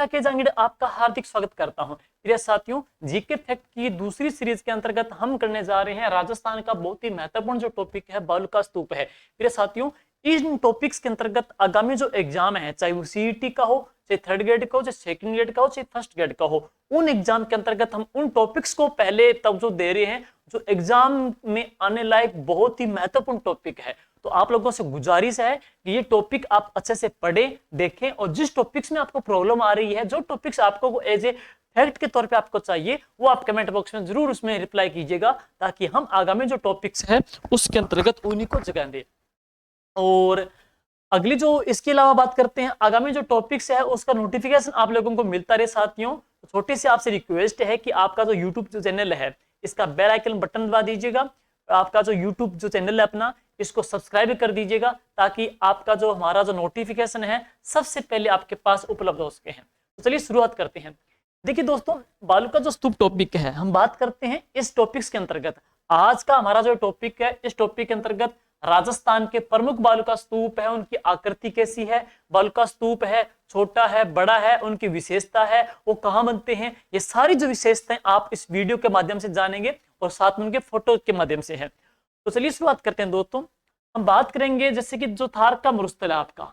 के जांगीड़ आपका हार्दिक स्वागत करता हूं। प्रिय साथियों, जीके फैक्ट की दूसरी सीरीज के अंतर्गत हम करने जा रहे हैं राजस्थान का बहुत ही महत्वपूर्ण जो टॉपिक है बालू का स्तूप है। प्रिय साथियों, इन टॉपिक्स के अंतर्गत आगामी जो एग्जाम है, चाहे वो सीईटी का हो, चाहे थर्ड ग्रेड का हो, चाहे सेकंड ग्रेड का हो, चाहे फर्स्ट ग्रेड का हो, उन एग्जाम के अंतर्गत हम उन टॉपिक्स को पहले तवज्जो दे रहे हैं जो एग्जाम में आने लायक बहुत ही महत्वपूर्ण टॉपिक है। तो आप लोगों से गुजारिश है कि ये टॉपिक आप अच्छे से पढ़ें, देखें, और जिस टॉपिक्स में आपको प्रॉब्लम आ रही है, जो टॉपिक्स आपको एज ए फैक्ट के तौर पे आपको चाहिए, वो आप कमेंट बॉक्स में जरूर उसमें रिप्लाई कीजिएगा, ताकि हम आगामी जो टॉपिक्स है उसके अंतर्गत उन्हीं को जगह दें। और अगली जो इसके अलावा बात करते हैं, आगामी जो टॉपिक्स है उसका नोटिफिकेशन आप लोगों को मिलता रहे। साथियों, छोटी सी आपसे रिक्वेस्ट है कि आपका जो यूट्यूब जो चैनल है इसका बेल आइकन बटन दबा दीजिएगा। आपका जो यूट्यूब जो चैनल है अपना, इसको सब्सक्राइब कर दीजिएगा, ताकि आपका जो हमारा जो नोटिफिकेशन है सबसे पहले आपके पास उपलब्ध हो सके हैं। तो चलिए शुरुआत करते हैं। देखिए दोस्तों, बालू का जो स्तूप टॉपिक है हम बात करते हैं इस टॉपिक्स के अंतर्गत। आज का हमारा जो टॉपिक है, इस टॉपिक के अंतर्गत राजस्थान के प्रमुख बालू का स्तूप है, उनकी आकृति कैसी है, बालू का स्तूप है छोटा है बड़ा है, उनकी विशेषता है, वो कहाँ बनते हैं, ये सारी जो विशेषताएं आप इस वीडियो के माध्यम से जानेंगे और साथ में उनके फोटो के माध्यम से है। तो चलिए शुरुआत करते हैं दोस्तों। हम बात करेंगे जैसे कि जो थार का मरुस्थल है, आपका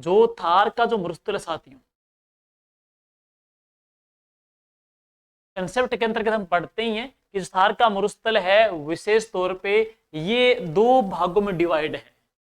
जो थार का जो मरुस्थल है साथियों, कंसेप्ट के अंतर्गत हम पढ़ते ही हैं कि थार का मरुस्थल है विशेष तौर पे ये दो भागों में डिवाइड है।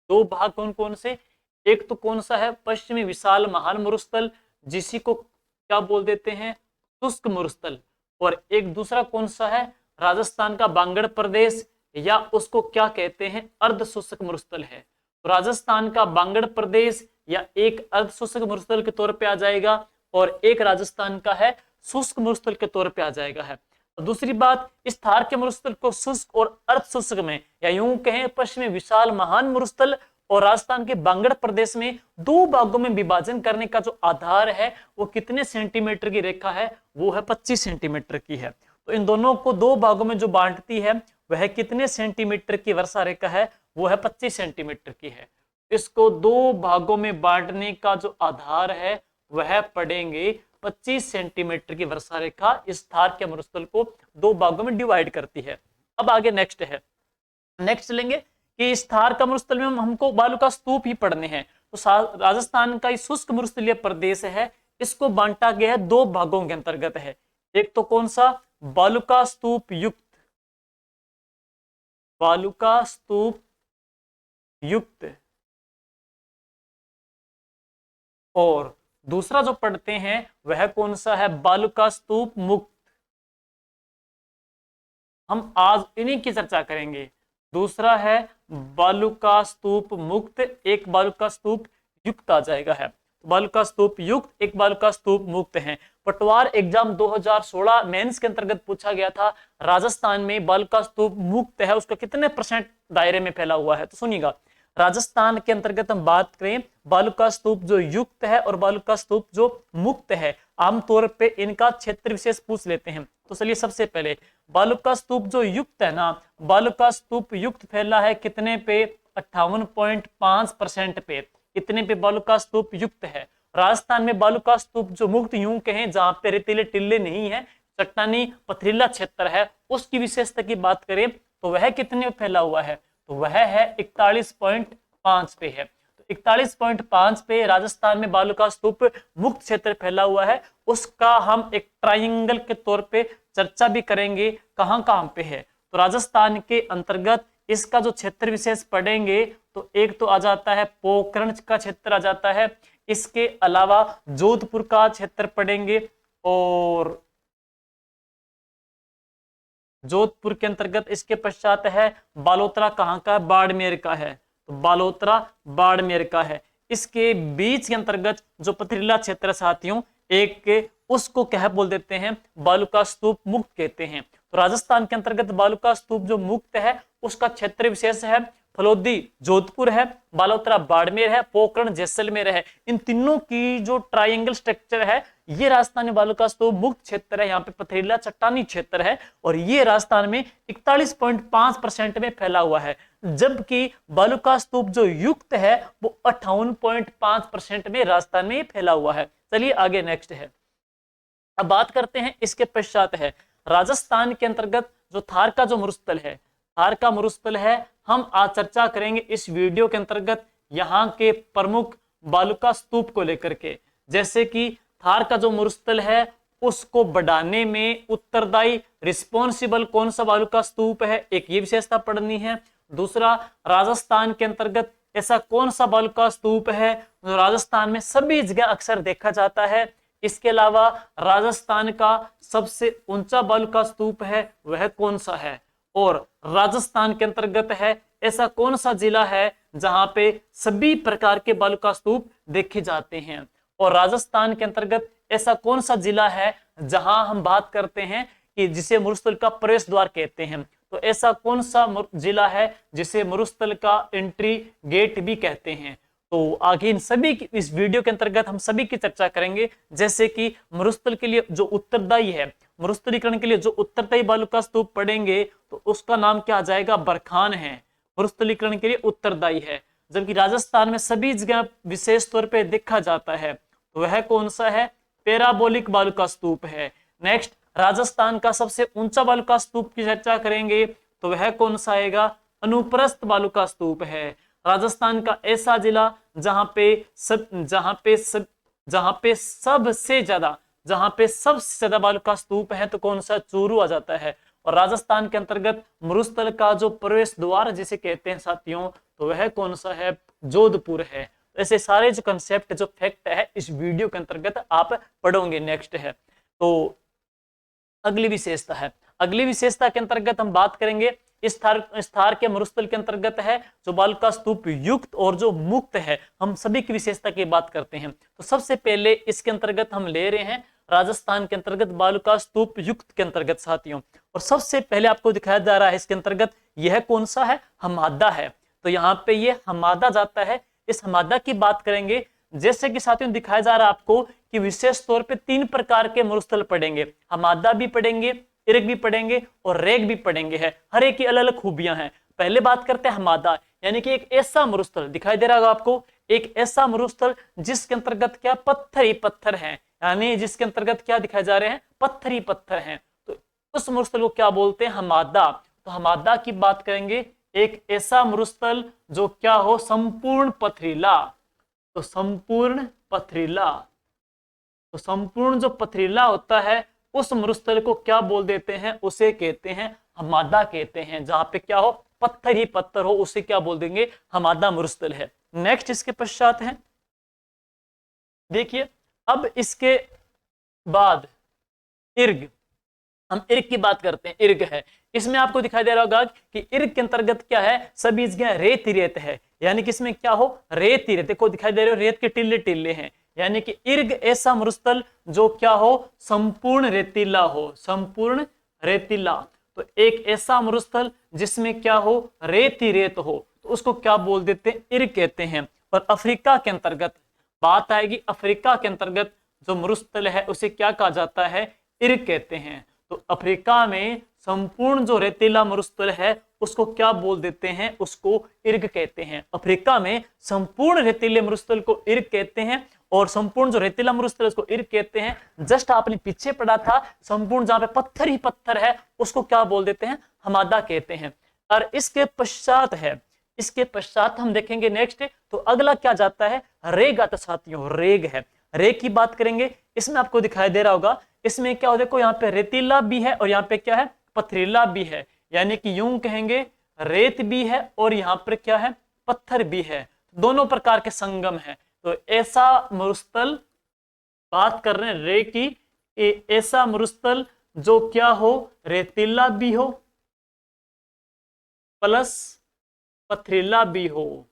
दो भाग कौन कौन से? एक तो कौन सा है, पश्चिमी विशाल महान मरुस्थल, जिसी को क्या बोल देते हैं, शुष्क मरुस्थल। और एक दूसरा कौन सा है, राजस्थान का बांगड़ प्रदेश, या उसको क्या कहते हैं, अर्ध शुष्क मरुस्थल है। तो राजस्थान का बांगड़ प्रदेश या एक अर्ध शुष्क मरुस्थल के तौर पे आ जाएगा, और एक राजस्थान का है शुष्क मरुस्थल के तौर पे आ जाएगा है। दूसरी बात, इस थार के मरुस्थल को शुष्क और अर्ध शुष्क में, या यूं कहें पश्चिमी विशाल महान मरुस्थल और राजस्थान के बांगड़ प्रदेश में दो भागों में विभाजन करने का जो आधार है वो कितने सेंटीमीटर की रेखा है, वो है 25 सेंटीमीटर की है। तो इन दोनों को दो भागों में जो बांटती है वह कितने सेंटीमीटर की वर्षा रेखा है, वो है 25 सेंटीमीटर की है। इसको दो भागों में बांटने का जो आधार है वह पढ़ेंगे 25 सेंटीमीटर की वर्षा रेखा इस थार के मरुस्थल को दो भागों में डिवाइड करती है। अब आगे नेक्स्ट है, नेक्स्ट लेंगे कि इस थार का मरुस्थल में हमको बालू का स्तूप ही पढ़ने हैं। तो राजस्थान का इस शुष्क मरुस्थलीय प्रदेश है, इसको बांटा गया है दो भागों के अंतर्गत है। एक तो कौन सा, बालू का स्तूप युक्त, बालू का स्तूप युक्त, और दूसरा जो पढ़ते हैं वह कौन सा है, बालू का स्तूप मुक्त। हम आज इन्हीं की चर्चा करेंगे। दूसरा है बालू का स्तूप मुक्त, एक बालू का स्तूप युक्त आ जाएगा है। बालू का स्तूप युक्त, एक बालू का स्तूप मुक्त है। पटवार एग्जाम 2016 मेंस के अंतर्गत पूछा गया था, राजस्थान में बालू का स्तूप मुक्त है उसका कितने % दायरे में फैला हुआ है। तो सुनिएगा, राजस्थान के अंतर्गत हम बात करें, बालू का स्तूप जो युक्त है और बालू का स्तूप जो मुक्त है, आमतौर पे इनका क्षेत्र विशेष पूछ लेते हैं। तो चलिए सबसे पहले बालू का स्तूप जो युक्त है ना, बालू का स्तूप युक्त फैला है कितने पे, 58.5% पे। इतने पे बालू का स्तूप युक्त है। राजस्थान में बालू का स्तूप जो मुक्त, यूं कहें जहां पे रेतीले टिल्ले नहीं है, चट्टानी पथरीला क्षेत्र है, उसकी विशेषता की बात करें तो वह कितने फैला हुआ है, तो वह है 41.5 पे है। तो 41.5 पे राजस्थान में बालू का स्तूप मुक्त क्षेत्र फैला हुआ है। उसका हम एक ट्रायंगल के तौर पे चर्चा भी करेंगे, कहां कहां पे है। तो राजस्थान के अंतर्गत इसका जो क्षेत्र विशेष पढ़ेंगे तो एक तो आ जाता है पोखरण का क्षेत्र आ जाता है, इसके अलावा जोधपुर का क्षेत्र पढ़ेंगे, और जोधपुर के अंतर्गत इसके पश्चात है बालोतरा, कहाँ का, बाड़मेर का है। तो बालोतरा बाड़मेर का है। इसके बीच के अंतर्गत जो पथरीला क्षेत्र साथियों, एक उसको क्या बोल देते हैं, बालू का स्तूप मुक्त कहते हैं। तो राजस्थान के अंतर्गत बालू का स्तूप जो मुक्त है उसका क्षेत्र विशेष है फलोदी जोधपुर है, बालोतरा बाड़मेर है, पोखरण जैसलमेर है। इन तीनों की जो ट्रायंगल स्ट्रक्चर है ये राजस्थान में बालू का स्तूप मुक्त क्षेत्र है, यहाँ पे पथरीला चट्टानी क्षेत्र है, और ये राजस्थान में 41.5% में फैला हुआ है। जबकि बालू का स्तूप जो युक्त है वो 58.5% में राजस्थान में फैला हुआ है। चलिए आगे नेक्स्ट है। अब बात करते हैं इसके पश्चात है राजस्थान के अंतर्गत जो थार का जो मरुस्थल है, थार का मरुस्थल है, हम आज चर्चा करेंगे इस वीडियो के अंतर्गत यहाँ के प्रमुख बालू का स्तूप को लेकर के। जैसे कि थार का जो मरुस्थल है उसको बढ़ाने में उत्तरदायी रिस्पॉन्सिबल कौन सा बालू का स्तूप है, एक ये विशेषता पढ़नी है। दूसरा, राजस्थान के अंतर्गत ऐसा कौन सा बालू का स्तूप है जो राजस्थान में सभी जगह अक्सर देखा जाता है। इसके अलावा राजस्थान का सबसे ऊंचा बालू का स्तूप है वह कौन सा है, और राजस्थान के अंतर्गत है ऐसा कौन सा जिला है जहां पे सभी प्रकार के बालू का स्तूप देखे जाते हैं, और राजस्थान के अंतर्गत ऐसा कौन सा जिला है जहां हम बात करते हैं कि जिसे मरुस्थल का प्रवेश द्वार कहते हैं। तो ऐसा कौन सा जिला है जिसे मरुस्थल का एंट्री गेट भी कहते हैं। तो आगे इन सभी की इस वीडियो के अंतर्गत हम सभी की चर्चा करेंगे। जैसे कि मरुस्थल के लिए जो उत्तरदायी है, मरुस्थलीकरण के लिए जो उत्तरदायी बालू का स्तूप पढ़ेंगे तो उसका नाम क्या आ जाएगा, बरखान है, मरुस्थलीकरण के लिए उत्तरदायी है। जबकि राजस्थान में सभी जगह विशेष तौर पे देखा जाता है तो वह कौन सा है, पैराबोलिक बालू का स्तूप है। नेक्स्ट, राजस्थान का सबसे ऊंचा बालू का स्तूप की चर्चा करेंगे तो वह कौन सा आएगा, अनुप्रस्थ बालू का स्तूप है। राजस्थान का ऐसा जिला जहां पे सबसे ज्यादा बालू का स्तूप है तो कौन सा, चूरू आ जाता है। और राजस्थान के अंतर्गत मरुस्थल का जो प्रवेश द्वार जिसे कहते हैं साथियों तो वह कौन सा है, जोधपुर है। ऐसे सारे जो कंसेप्ट जो फैक्ट है इस वीडियो के अंतर्गत आप पढ़ोगे। नेक्स्ट है तो अगली विशेषता के अंतर्गत हम बात करेंगे इस थार के मरुस्थल के अंतर्गत है जो बालू का स्तूप युक्त और जो मुक्त है, हम सभी की विशेषता की बात करते हैं। तो सबसे पहले इसके अंतर्गत हम ले रहे हैं राजस्थान के अंतर्गत बालू का स्तूप युक्त के अंतर्गत साथियों, और सबसे पहले आपको दिखाया जा रहा है इसके अंतर्गत यह कौन सा है, हमादा है। तो यहाँ पे ये हमादा जाता है, इस हमादा की बात करेंगे। जैसे कि साथियों दिखाया जा रहा है आपको कि विशेष तौर पे 3 प्रकार के मरुस्थल पढ़ेंगे, हमादा भी पढ़ेंगे, इर्ग भी पढ़ेंगे और रेग भी पढ़ेंगे है। हर एक की अलग अलग खूबियां हैं। पहले बात करते हैं हमादा, यानी कि एक ऐसा मरुस्थल दिखाई दे रहा होगा आपको, एक ऐसा मरुस्थल जिसके अंतर्गत क्या पत्थर ही पत्थर है, यानी जिसके अंतर्गत क्या दिखाए जा रहे हैं, पत्थर ही पत्थर हैं। तो उस मरुस्थल को क्या बोलते हैं, हमादा। तो हमादा की बात करेंगे, एक ऐसा मरुस्थल जो क्या हो, संपूर्ण पथरीला। तो संपूर्ण जो पथरीला होता है उस मरुस्थल को क्या बोल देते हैं, उसे कहते हैं हमादा कहते हैं। जहां पे क्या हो, पत्थर ही पत्थर हो, उसे क्या बोल देंगे, हमादा मरुस्थल है। नेक्स्ट इसके पश्चात है, देखिए अब इसके बाद इर्ग, हम इर्ग की बात करते हैं। इर्ग है, इसमें आपको दिखाई दे रहा होगा कि इर्ग के अंतर्गत क्या है, सभी जगह रेत ही रेत है, यानी कि इसमें क्या हो, रेत ही रेत। देखो दिखाई दे रहे हो, रेत के टिल्ले टिल्ले हैं, यानी कि इर्ग ऐसा मरुस्थल जो क्या हो, संपूर्ण रेतीला हो, संपूर्ण रेतीला। तो एक ऐसा मरुस्थल जिसमें क्या हो, रेत ही रेत हो, तो उसको क्या बोल देते हैं, इर्ग कहते हैं। और अफ्रीका के अंतर्गत बात आएगी, अफ्रीका के अंतर्गत जो मरुस्थल है उसे क्या कहा जाता है, इर्ग कहते हैं। तो अफ्रीका में संपूर्ण जो रेतीला मरुस्थल है उसको क्या बोल देते हैं, उसको इर्ग कहते हैं। अफ्रीका में संपूर्ण रेतीले मरुस्थल को इर्ग कहते हैं, और संपूर्ण जो रेतीला मरुस्थल उसको इर्ग कहते हैं। जस्ट आपने पीछे पढ़ा था, संपूर्ण जहां पे पत्थर ही पत्थर है उसको क्या बोल देते हैं, हमादा कहते हैं। और इसके पश्चात हम देखेंगे नेक्स्ट, तो अगला क्या जाता है, रेग आता साथियों, रेग है। रेग की बात करेंगे, इसमें आपको दिखाई दे रहा होगा, इसमें क्या हो, देखो यहाँ पे रेतीला भी है और यहाँ पे क्या है, पथरीला भी है, यानी कि यूं कहेंगे रेत भी है और यहाँ पर क्या है, पत्थर भी है, दोनों प्रकार के संगम है। तो ऐसा मरुस्थल बात कर रहे हैं रे की, ऐसा मरुस्थल जो क्या हो, रेतीला भी हो प्लस पथरीला भी हो।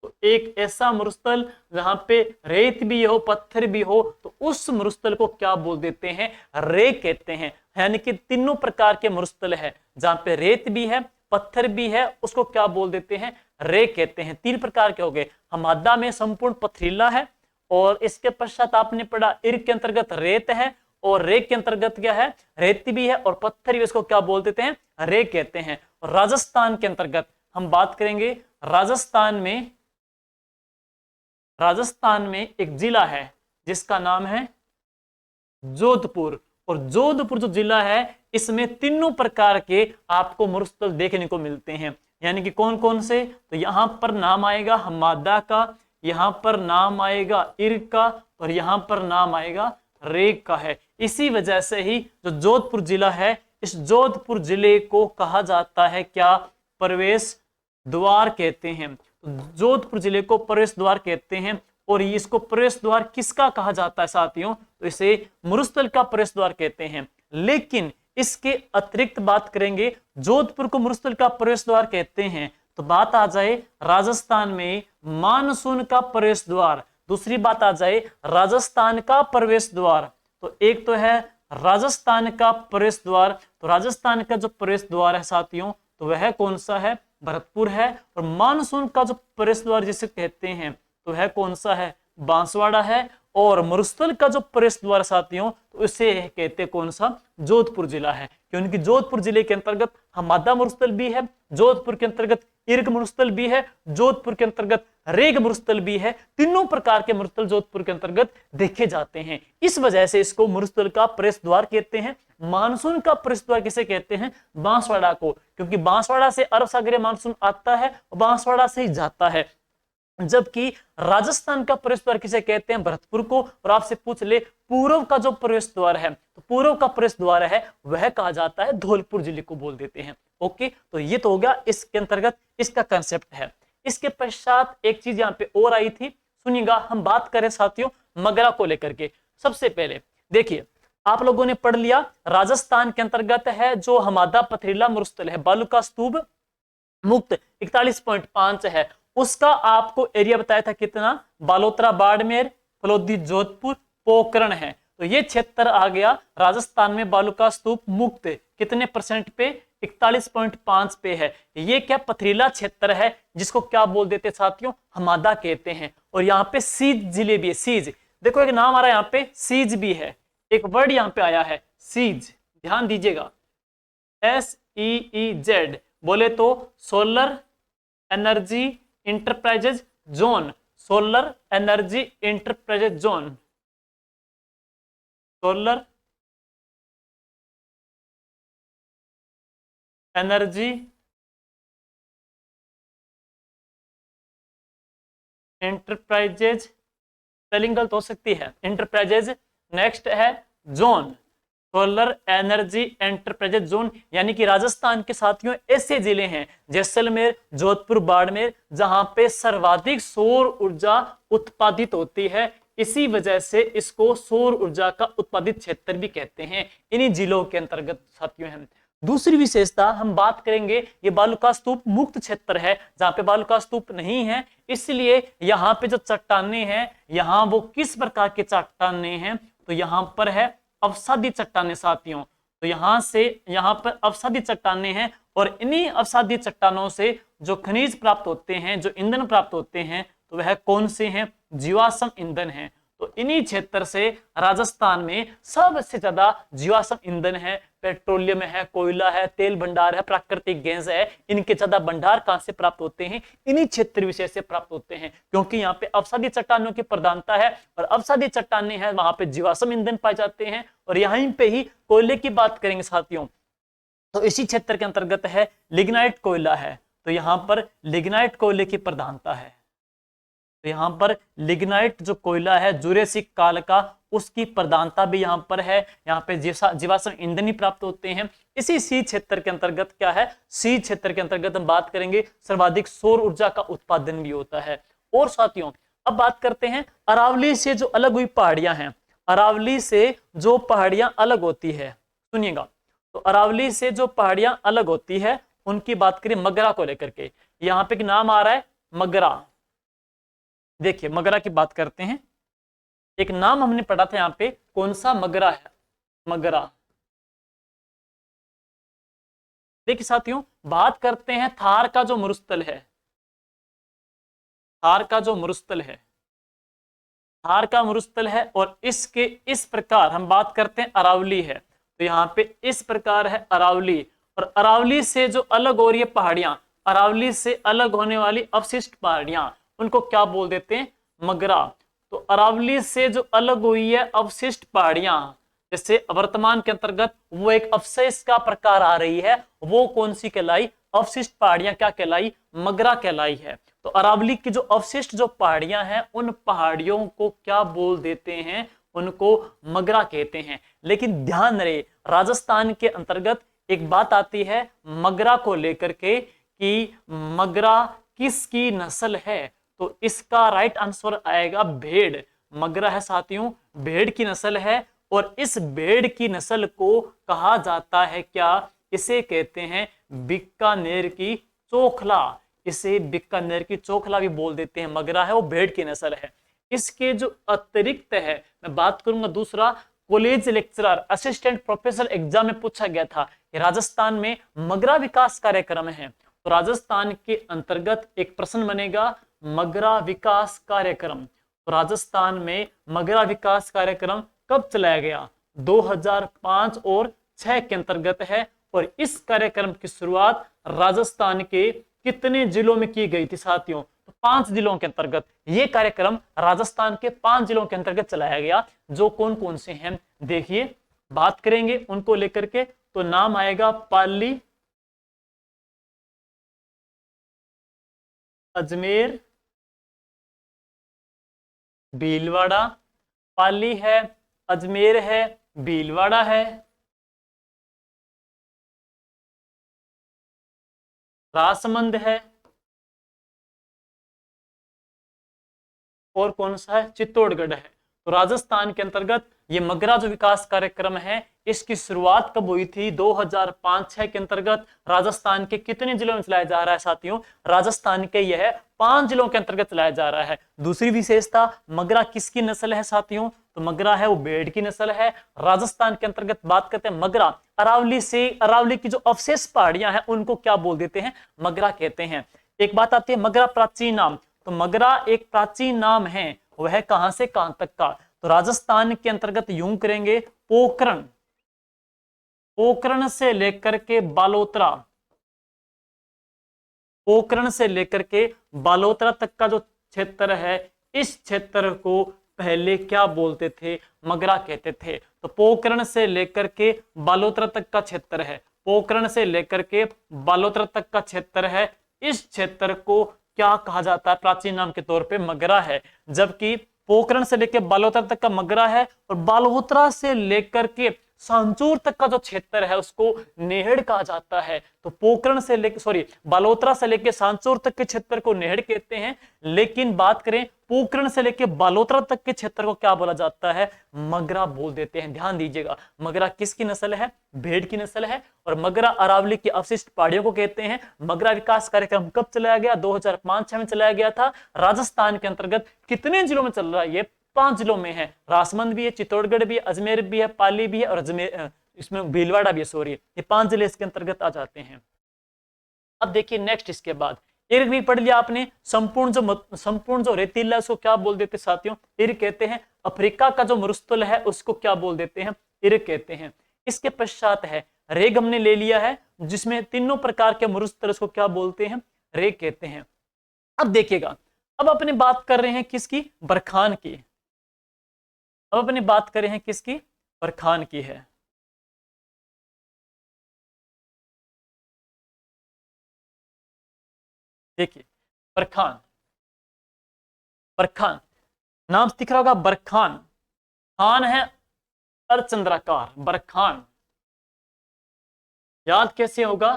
तो एक ऐसा मरुस्थल जहां पे रेत भी हो पत्थर भी हो, तो उस मरुस्थल को क्या बोल देते हैं, रे कहते हैं। यानी कि तीनों प्रकार के मरुस्थल है, जहां पे रेत भी है पत्थर भी है, उसको क्या बोल देते हैं, रे कहते हैं। 3 प्रकार के हो गए, हमादा में संपूर्ण पथरीला है, और इसके पश्चात आपने पढ़ा इर्ग के अंतर्गत रेत है, और रेग के अंतर्गत क्या है, रेत भी है और पत्थर भी, इसको क्या बोल देते हैं, रे कहते हैं। और राजस्थान के अंतर्गत हम बात करेंगे राजस्थान में एक जिला है जिसका नाम है जोधपुर। और जोधपुर जो जिला है इसमें तीनों प्रकार के आपको मरुस्थल देखने को मिलते हैं। यानी कि कौन कौन से, तो यहां पर नाम आएगा हमादा का, यहां पर नाम आएगा इर्क का, और यहां पर नाम आएगा रेग का है। इसी वजह से ही जो जोधपुर जिला है, इस जोधपुर जिले को कहा जाता है क्या, प्रवेश द्वार कहते हैं। तो जोधपुर जिले को प्रवेश द्वार कहते हैं। और इसको प्रवेश द्वार किसका कहा जाता है साथियों, तो इसे मरुस्थल का प्रवेश द्वार कहते हैं। लेकिन इसके अतिरिक्त बात करेंगे, जोधपुर को मरुस्थल का प्रवेश द्वार कहते हैं, तो बात आ जाए राजस्थान में मानसून का प्रवेश द्वार, दूसरी बात आ जाए राजस्थान का प्रवेश द्वार। तो एक तो है राजस्थान का प्रवेश द्वार, तो राजस्थान का जो प्रवेश द्वार है साथियों, तो वह कौन सा है, भरतपुर है। और मानसून का जो प्रवेश द्वार जिसे कहते हैं, तो वह कौन सा है, बांसवाड़ा है। और मरुस्थल का जो प्रवेश द्वार साथियों, तो इसे कहते कौन सा, जोधपुर जिला है। क्योंकि जोधपुर जिले के अंतर्गत हमादा मरुस्थल भी है, जोधपुर के अंतर्गत इर्ग मरुस्थल भी है, जोधपुर के अंतर्गत रेग मरुस्थल भी है। तीनों प्रकार के मरुस्थल जोधपुर के अंतर्गत देखे जाते हैं। इस वजह से इसको मरुस्थल का प्रवेश द्वार कहते हैं। मानसून का प्रवेश द्वार किसे कहते हैं, बांसवाड़ा को, क्योंकि बांसवाड़ा से अरब सागरीय मानसून आता है और बांसवाड़ा से ही जाता है। जबकि राजस्थान का प्रवेश द्वार किसे कहते हैं, भरतपुर को। और आपसे पूछ ले पूर्व का जो प्रवेश द्वार है, तो पूर्व का प्रवेश द्वार है वह कहा जाता है धौलपुर जिले को बोल देते हैं। ओके, तो ये तो हो गया इसके अंतर्गत इसका कंसेप्ट है। इसके पश्चात एक चीज यहाँ पे और आई थी, सुनिएगा। हम बात करें साथियों मगरा को लेकर के। सबसे पहले देखिए, आप लोगों ने पढ़ लिया राजस्थान के अंतर्गत है जो हमादा पथरीला मरुस्थल है, बालू का स्तूप मुक्त 41.5 है। उसका आपको एरिया बताया था कितना, बालोतरा बाड़मेर फलोदी जोधपुर पोखरण है। तो ये क्षेत्र आ गया राजस्थान में बालू का स्तूप मुक्त कितने परसेंट पे, 41.5 पे है। ये क्या पथरीला क्षेत्र है जिसको क्या बोल देते साथियों, हमादा कहते हैं। और यहाँ पे सीज जिले भी है, सीज देखो एक नाम आ रहा है यहाँ पे, सीज भी है, एक वर्ड यहाँ पे आया है सीज, ध्यान दीजिएगा, SEEZ बोले तो solar energy enterprises zone, solar energy enterprises zone, solar energy enterprises, spelling गलत हो सकती है, इंटरप्राइजेज। नेक्स्ट है zone, solar energy enterprises zone. यानी कि राजस्थान के साथियों ऐसे जिले हैं जैसलमेर, जोधपुर, बाड़मेर जहां पे सर्वाधिक सौर ऊर्जा उत्पादित होती है। इसी वजह से इसको सौर ऊर्जा का उत्पादित क्षेत्र भी कहते हैं। इन्हीं जिलों के अंतर्गत साथियों हैं। दूसरी विशेषता हम बात करेंगे, ये बालू का स्तूप मुक्त क्षेत्र है जहां पे बालू का स्तूप नहीं है, इसलिए यहाँ पे जो चट्टाने हैं, यहाँ वो किस प्रकार के चट्टाने हैं, तो यहाँ पर है अवसादी चट्टाने साथियों। तो यहाँ से यहाँ पर अवसादी चट्टाने हैं और इन्हीं अवसादी चट्टानों से जो खनिज प्राप्त होते हैं, जो ईंधन प्राप्त होते हैं, तो वह कौन से हैं, जीवाश्म ईंधन है। तो इन्हीं क्षेत्र से राजस्थान में सबसे ज्यादा जीवाश्म ईंधन है, पेट्रोलियम है, कोयला है, तेल भंडार है, प्राकृतिक गैस है। इनके ज्यादा भंडार कहां से प्राप्त होते हैं, इन्हीं क्षेत्र विशेष से प्राप्त होते हैं, क्योंकि यहाँ पे अवसादी चट्टानों की प्रधानता है और अवसादी चट्टाने हैं, वहां पे जीवाश्म ईंधन पाए जाते हैं। और यहीं पे ही कोयले की बात करेंगे साथियों, तो इसी क्षेत्र के अंतर्गत है लिग्नाइट कोयला है। तो यहाँ पर लिग्नाइट कोयले की प्रधानता है। तो यहाँ पर लिग्नाइट जो कोयला है जुरेसिक काल का, उसकी प्रधानता भी यहाँ पर है। यहाँ पे जीवाश्म ईंधन ही प्राप्त होते हैं। इसी सी क्षेत्र के अंतर्गत क्या है, सी क्षेत्र के अंतर्गत हम बात करेंगे सर्वाधिक सौर ऊर्जा का उत्पादन भी होता है। और साथियों अब बात करते हैं अरावली से जो अलग हुई पहाड़ियां हैं, अरावली से जो पहाड़ियां अलग होती है, सुनिएगा। तो अरावली से जो पहाड़ियां अलग होती है उनकी बात करें मगरा को लेकर के। यहाँ पे एक नाम आ रहा है मगरा, देखिए मगरा की बात करते हैं। एक नाम हमने पढ़ा था यहाँ पे, कौन सा, मगरा है, मगरा। देखिए साथियों बात करते हैं थार का जो मरुस्थल है, थार का जो मरुस्थल है, थार का मरुस्थल है। और इसके इस प्रकार हम बात करते हैं अरावली है, तो यहाँ पे इस प्रकार है अरावली। और अरावली से जो अलग हो रही है पहाड़ियां, अरावली से अलग होने वाली अवशिष्ट पहाड़ियां, उनको क्या बोल देते हैं? मगरा। तो अरावली से जो अलग हुई है अवशिष्ट पहाड़ियां, जैसे वर्तमान के अंतर्गत वो एक अवशेष का प्रकार आ रही है, वो कौन सी कहलाई? अवशिष्ट पहाड़ियां क्या कहलाई? मगरा कहलाई है। तो अरावली की जो अवशिष्ट जो पहाड़ियां हैं उन पहाड़ियों को क्या बोल देते हैं? उनको मगरा कहते हैं। लेकिन ध्यान रहे, राजस्थान के अंतर्गत एक बात आती है मगरा को लेकर के कि मगरा किसकी नस्ल है? तो इसका राइट आंसर आएगा भेड़। मगरा है साथियों भेड़ की नस्ल है, और इस भेड़ की नस्ल को कहा जाता है क्या? इसे कहते हैं बीकानेर की चोखला। इसे बीकानेर की चोखला भी बोल देते हैं। मगरा है वो भेड़ की नस्ल है। इसके जो अतिरिक्त है, मैं बात करूंगा दूसरा, college lecturer assistant professor exam में पूछा गया था कि राजस्थान में मगरा विकास कार्यक्रम है, तो राजस्थान के अंतर्गत एक प्रश्न बनेगा मगरा विकास कार्यक्रम। तो राजस्थान में मगरा विकास कार्यक्रम कब चलाया गया? 2005 और 6 के अंतर्गत है। और इस कार्यक्रम की शुरुआत राजस्थान के कितने जिलों में की गई थी साथियों? तो 5 जिलों के अंतर्गत यह कार्यक्रम राजस्थान के 5 जिलों के अंतर्गत चलाया गया। जो कौन कौन से हैं देखिए, बात करेंगे उनको लेकर के, तो नाम आएगा पाली, अजमेर, भीलवाड़ा। पाली है, अजमेर है, भीलवाड़ा है, राजसमंद है, और कौन सा है? चित्तौड़गढ़ है। तो राजस्थान के अंतर्गत ये मगरा जो विकास कार्यक्रम है इसकी शुरुआत कब हुई थी? 2005-6 के अंतर्गत राजस्थान के कितने जिलों में चलाया जा रहा है साथियों? राजस्थान के यह 5 जिलों के अंतर्गत चलाया जा रहा है। दूसरी विशेषता, मगरा किसकी नस्ल है साथियों? तो मगरा है वो भेड़ की नस्ल है। राजस्थान के अंतर्गत बात करते हैं मगरा, अरावली की जो अवशेष पहाड़ियां हैं उनको क्या बोल देते हैं? मगरा कहते हैं। एक बात आती है मगरा प्राचीन नाम, तो मगरा एक प्राचीन नाम है, वह कहां से कहां तक का? तो राजस्थान के अंतर्गत यूं करेंगे पोखरण, पोखरण से लेकर के बालोतरा, पोखरण से लेकर के बालोतरा तक का जो क्षेत्र है इस क्षेत्र को पहले क्या बोलते थे? मगरा कहते थे। तो पोखरण से लेकर के बालोतरा तक का क्षेत्र है, पोखरण से लेकर के बालोतरा तक का क्षेत्र है, इस क्षेत्र को क्या कहा जाता है? प्राचीन नाम के तौर पे मगरा है। जबकि पोखरण से लेकर बालोतरा तक का मगरा है, और बालोतरा से लेकर के सांचूर तक का जो क्षेत्र है उसको नेहड़ कहा जाता है। तो पोखरण से लेकर बालोतरा से लेकर सांचूर तक के क्षेत्र को नेहड़ कहते हैं। लेकिन बात करें पोखरण से लेकर बालोतरा तक के क्षेत्र को क्या बोला जाता है? मगरा बोल देते हैं। ध्यान दीजिएगा, मगरा किसकी नस्ल है? भेड़ की नस्ल है। और मगरा अरावली की अवशिष्ट पहाड़ियों को कहते हैं। मगरा विकास कार्यक्रम कब चलाया गया? 2005-6 में चलाया गया था। राजस्थान के अंतर्गत कितने जिलों में चल रहा है? ये 5 जिलों में है। राजसमंद भी है, चित्तौड़गढ़ भी है, अजमेर भी है, पाली भी है, और अजमेर इसमें भीलवाड़ा भी है। ये 5 जिले इसके अंतर्गत आ जाते हैं। अब देखिए नेक्स्ट, इसके बाद इर्ग भी पढ़ लिया आपने। संपूर्ण जो रेतीला उसको क्या बोल देते साथियों? इर्ग कहते हैं। अफ्रीका का जो मरुस्थल है उसको क्या बोल देते हैं? इर्ग कहते हैं। इसके पश्चात है रेग, हमने ले लिया है, जिसमें तीनों प्रकार के मरुस्थल उसको क्या बोलते हैं? रेग कहते हैं। अब देखिएगा, अब अपने बात कर रहे हैं किसकी? बरखान की। अब अपने बात कर रहे हैं किसकी? बरखान की है। देखिए बरखान, बरखान नाम दिख रहा होगा, बरखान। खान है अर्धचंद्राकार, बरखान। याद कैसे होगा?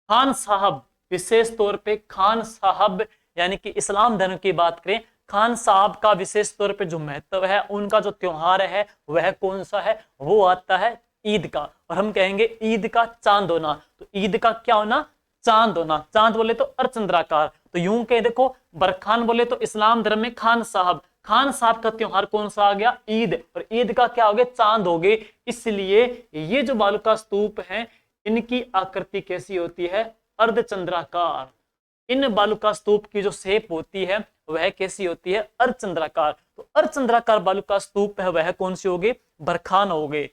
खान साहब, विशेष तौर पे खान साहब, यानी कि इस्लाम धर्म की बात करें, खान साहब का विशेष तौर पे जो महत्व है, उनका जो त्योहार है वह कौन सा है? वो आता है ईद का। और हम कहेंगे ईद का चांद होना। तो ईद का क्या होना? चांद होना। चांद बोले तो अर्धचंद्राकार। तो यूं कह देखो, बरखान बोले तो इस्लाम धर्म में खान साहब का त्योहार कौन सा आ गया? ईद। और ईद का क्या हो गया? चांद हो गए। इसलिए ये जो बालूका स्तूप है इनकी आकृति कैसी होती है? अर्धचंद्राकार। इन बालूका स्तूप की जो शेप होती है वह कैसी होती है? अर्धचंद्राकार। तो अर्धचंद्राकार बालूका स्तूप है वह कौन सी होगी? बरखान हो गए।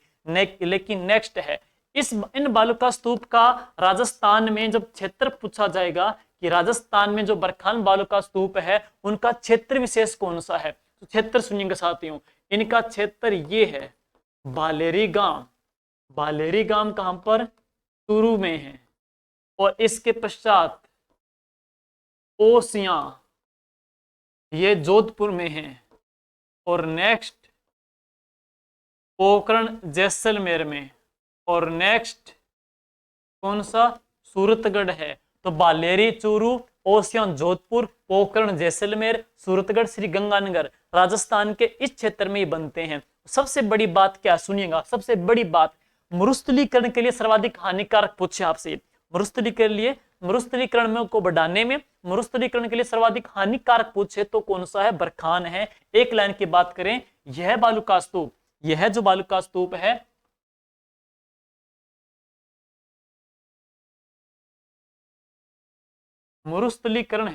लेकिन नेक्स्ट है, इन बालूका स्तूप का राजस्थान में जब क्षेत्र पूछा जाएगा कि राजस्थान में जो बरखान बालूका स्तूप है उनका क्षेत्र विशेष कौन सा है, तो क्षेत्र सुनिएगा साथियों, इनका क्षेत्र ये है बालेरी गांव। बालेरी गांव कहां पर, चूरू में है। और इसके पश्चात ओसियां, ये जोधपुर में है। और नेक्स्ट पोखरण जैसलमेर में। और नेक्स्ट कौन सा, सूरतगढ़ है। तो बालेरी चूरू, ओसियां जोधपुर, पोखरण जैसलमेर, सूरतगढ़ श्री गंगानगर राजस्थान के इस क्षेत्र में ही बनते हैं। सबसे बड़ी बात क्या, सुनिएगा, सबसे बड़ी बात, मरुस्थलीकरण के लिए सर्वाधिक हानिकारक पूछे आपसे। मरुस्थलीकरण को बढ़ाने में, मरुस्थलीकरण के लिए सर्वाधिक हानिकारक पूछे तो कौन सा है, बरखान है। एक लाइन की बात करें, यह बालूका स्तूप, यह जो बालूका स्तूप है मरुस्थलीकरण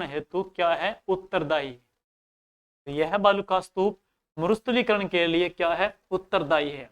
हेतु क्या है, उत्तरदायी। यह बालूका स्तूप मरुस्थलीकरण के लिए क्या है, उत्तरदायी है।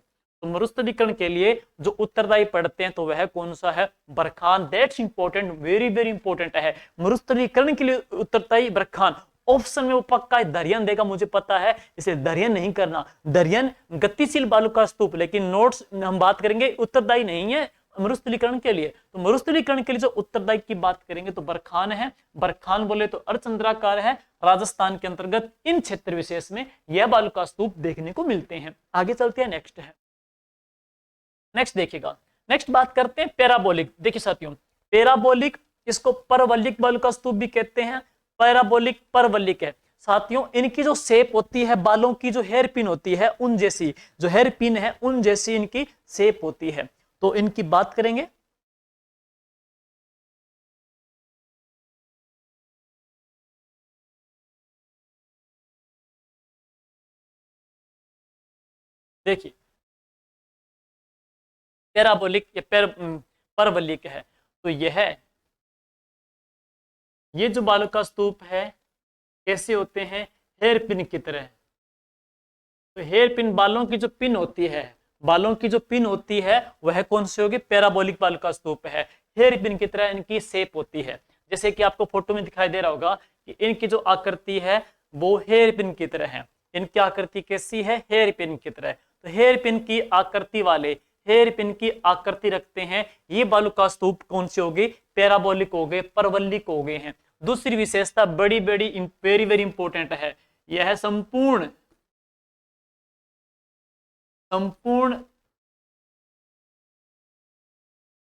तो मरुस्थलीकरण के लिए जो उत्तरदायी पड़ते हैं तो वह कौन सा है, barchan. That's important, very very important है। मरुस्थलीकरण के लिए उत्तरदायी बरखान। ऑप्शन में वो पक्का दरियन देगा, मुझे पता है, इसे दरियन नहीं करना। दरियन गतिशील बालूका स्तूप, लेकिन नोट्स हम बात करेंगे उत्तरदायी नहीं है मरुस्थलीकरण के लिए। तो मरुस्थलीकरण के लिए जो उत्तरदायी की बात करेंगे तो बरखान है। बरखान बोले तो अर्धचंद्राकार है। राजस्थान के अंतर्गत इन क्षेत्र विशेष में यह बालूका स्तूप देखने को मिलते हैं। आगे चलते हैं, नेक्स्ट है, नेक्स्ट देखिएगा। नेक्स्ट बात करते हैं पैराबोलिक। देखिए साथियों, पैराबोलिक, इसको परवलिक बालूका स्तूप भी कहते हैं, पैराबोलिक परवलिक है। साथियों इनकी जो शेप होती है, बालों की जो हेयर पिन होती है उन जैसी, जो हेयर पिन है उन जैसी इनकी शेप होती है। तो इनकी बात करेंगे, देखिए पैराबोलिक या परवलिक है। तो ये जो बालूका स्तूप है कैसे होते हैं, हेयर पिन की तरह। तो हेयर पिन, बालों की जो पिन होती है, बालों की जो पिन होती है वह कौन सी होगी, पैराबोलिक बालूका स्तूप है। हेयर पिन की तरह इनकी शेप होती है। जैसे कि आपको फोटो में दिखाई दे रहा होगा कि इनकी जो आकृति है वो हेयर पिन की तरह है। इनकी आकृति कैसी है, हेयर पिन की तरह। तो हेयर पिन की आकृति वाले, हेयर पिन की आकृति रखते हैं, ये बालूका स्तूप कौन सी होगी, पैराबोलिक हो गए, परवलिक हो गए हैं। दूसरी विशेषता बड़ी बड़ी वेरी वेरी इंपॉर्टेंट है, यह संपूर्ण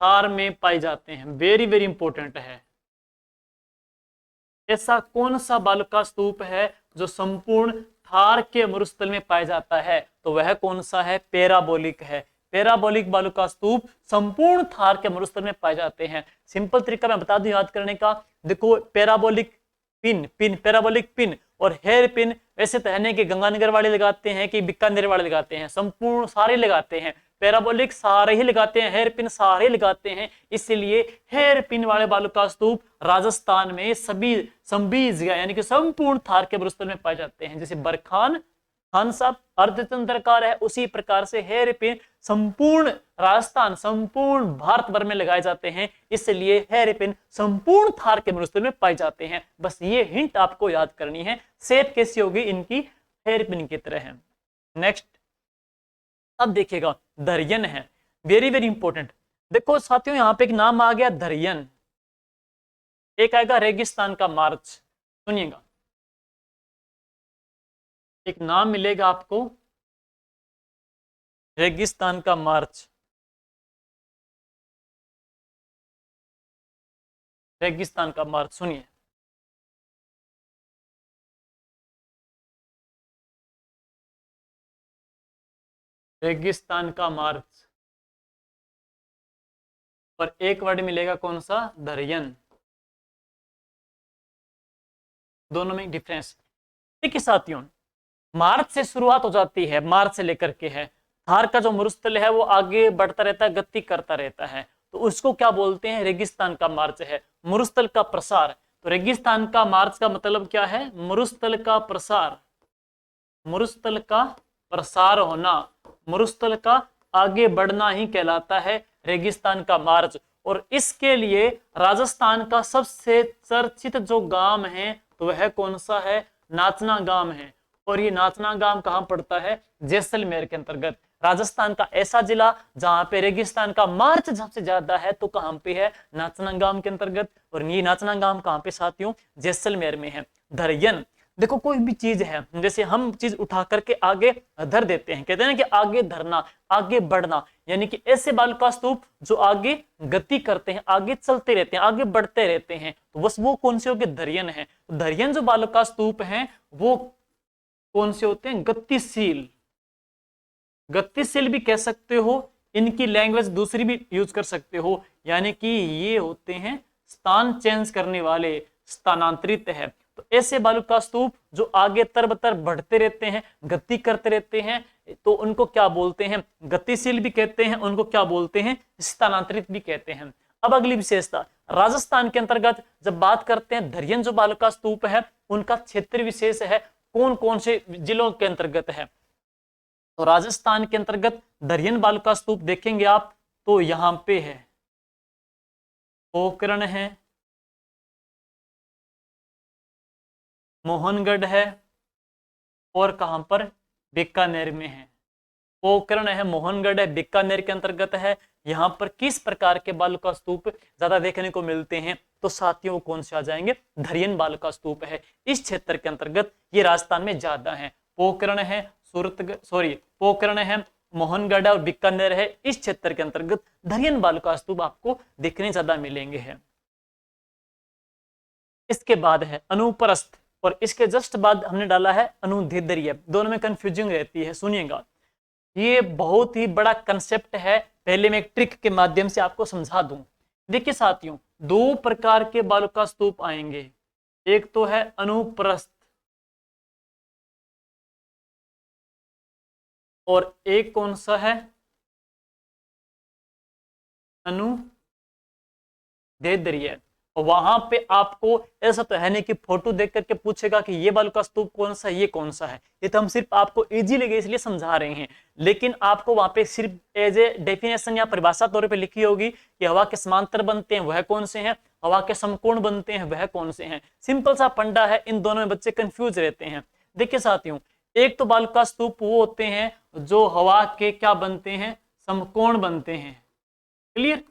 थार में पाए जाते हैं। वेरी वेरी इंपॉर्टेंट है। ऐसा कौन सा बालूका स्तूप है जो संपूर्ण थार के मरुस्थल में पाया जाता है, तो वह कौन सा है, पैराबोलिक है। पैराबोलिक बालूका स्तूप संपूर्ण थार के मरुस्थल में पाए जाते हैं। सिंपल तरीका मैं बता दूं याद करने का, देखो पैराबोलिक पिन पैराबोलिक पिन और हेयर पिन वैसे तो है नहीं कि गंगानगर वाले लगाते हैं कि बीकानेर वाले लगाते हैं, संपूर्ण सारे लगाते हैं। पैराबोलिक सारे ही लगाते हैं, हेयर पिन सारे लगाते हैं। इसलिए हेयर पिन वाले बालूका स्तूप राजस्थान में सभी जगह यानी कि संपूर्ण थार के मरुस्थल में पाए जाते हैं। जैसे बरखान खान साहब अर्धचंद्राकार है, उसी प्रकार से हेयर पिन संपूर्ण राजस्थान, संपूर्ण भारत भर में लगाए जाते हैं। इसलिए हेयर पिन संपूर्ण थार के मरुस्थल में पाए जाते हैं। बस ये हिंट आपको याद करनी है। शेप कैसी होगी इनकी, हेयर पिन की तरह है। नेक्स्ट अब देखिएगा, दरियन है, वेरी वेरी इंपॉर्टेंट। देखो साथियों यहां पे एक नाम आ गया दरियन, एक आएगा रेगिस्तान का मार्च। सुनिएगा, एक नाम मिलेगा आपको रेगिस्तान का मार्च। रेगिस्तान का मार्च सुनिए, रेगिस्तान का मार्च। और एक वर्ड मिलेगा कौन सा, दरियन। दोनों में डिफरेंस। ठीक है साथियों, मार्च से शुरुआत हो जाती है, मार्च से लेकर के है, थार का जो मरुस्थल है वो आगे बढ़ता रहता है, गति करता रहता है, तो उसको क्या बोलते हैं, रेगिस्तान का मार्च है, मरुस्थल का प्रसार। तो रेगिस्तान का मार्च का मतलब क्या है, मरुस्थल का प्रसार, मरुस्थल का प्रसार होना, मरुस्थल का आगे बढ़ना ही कहलाता है रेगिस्तान का मार्च। और इसके लिए राजस्थान का सबसे चर्चित जो गांव है तो वह कौन सा है, नाचना गांव है। और ये नाचना गांव कहां पड़ता है, जैसलमेर के अंतर्गत। राजस्थान का ऐसा जिला जहां पे रेगिस्तान का मार्च सबसे ज्यादा है तो कहां पे है, नाचना गांव के अंतर्गत। और ये नाचना गांव कहां पे साथियों, जैसलमेर में है। धरयन, देखो कोई भी चीज है, जैसे हम चीज उठा करके आगे धर देते हैं, कहते हैं ना कि आगे धरना, आगे बढ़ना, यानी कि ऐसे बालुका स्तूप जो आगे गति करते हैं, आगे चलते रहते हैं, आगे बढ़ते रहते हैं, तो बस वो कौन से हो गए, धरयन है। धरयन जो बालुका स्तूप हैं वो कौन से होते हैं, गतिशील। गतिशील भी कह सकते हो, इनकी लैंग्वेज दूसरी भी यूज कर सकते हो, यानी कि ये होते हैं स्थान चेंज करने वाले, स्थानांतरित है। तो ऐसे बालुका स्तूप जो आगे तरबतर बढ़ते रहते हैं, गति करते रहते हैं, तो उनको क्या बोलते हैं, गतिशील भी कहते हैं, उनको क्या बोलते हैं, स्थानांतरित भी कहते हैं। अब अगली विशेषता, राजस्थान के अंतर्गत जब बात करते हैं धरयन जो बालुका स्तूप है उनका क्षेत्र विशेष है, कौन कौन से जिलों के अंतर्गत है। तो राजस्थान के अंतर्गत धरयन बालुका स्तूप देखेंगे आप तो यहां पे है पोखरण है, मोहनगढ़ है, और कहां पर, बीकानेर में है। पोखरण है, मोहनगढ़ है, बीकानेर के अंतर्गत है। यहां पर किस प्रकार के बालुका स्तूप ज्यादा देखने को मिलते हैं, तो साथियों कौन से आ जाएंगे, धरयन बालुका स्तूप है। इस क्षेत्र के अंतर्गत ये राजस्थान में ज्यादा है। पोखरण है, पोखरण है, मोहनगढ़ और बीकानेर है, इस क्षेत्र के अंतर्गत धरयन बालुका स्तूप आपको देखने ज्यादा मिलेंगे हैं। इसके बाद है अनुप्रस्थ, और इसके जस्ट बाद हमने डाला है अनुदैर्ध्य। दोनों में कंफ्यूजिंग रहती है, सुनिएगा। ये बहुत ही बड़ा कंसेप्ट है, पहले मैं एक ट्रिक के माध्यम से आपको समझा दूं। देखिए साथियों, दो प्रकार के बालुका स्तूप आएंगे, एक तो है अनुप्रस्थ और एक कौन सा है, अनुदैर्ध्य। वहां पे आपको ऐसा तो है नहीं कि फोटो देख करके पूछेगा कि ये बालुका स्तूप कौन सा है, ये कौन सा है। ये तो हम सिर्फ आपको इजी लगे इसलिए समझा रहे हैं, लेकिन आपको वहां पे सिर्फ एज ए डेफिनेशन या परिभाषा तौर पे लिखी होगी कि हवा के समांतर बनते हैं वह कौन से हैं, हवा के समकोण बनते हैं वह कौन से हैं। सिंपल सा फंडा है, इन दोनों में बच्चे कंफ्यूज रहते हैं। देखिए साथियों, एक तो बालुका स्तूप वो होते हैं जो हवा के क्या बनते हैं, समकोण बनते हैं, क्लियर।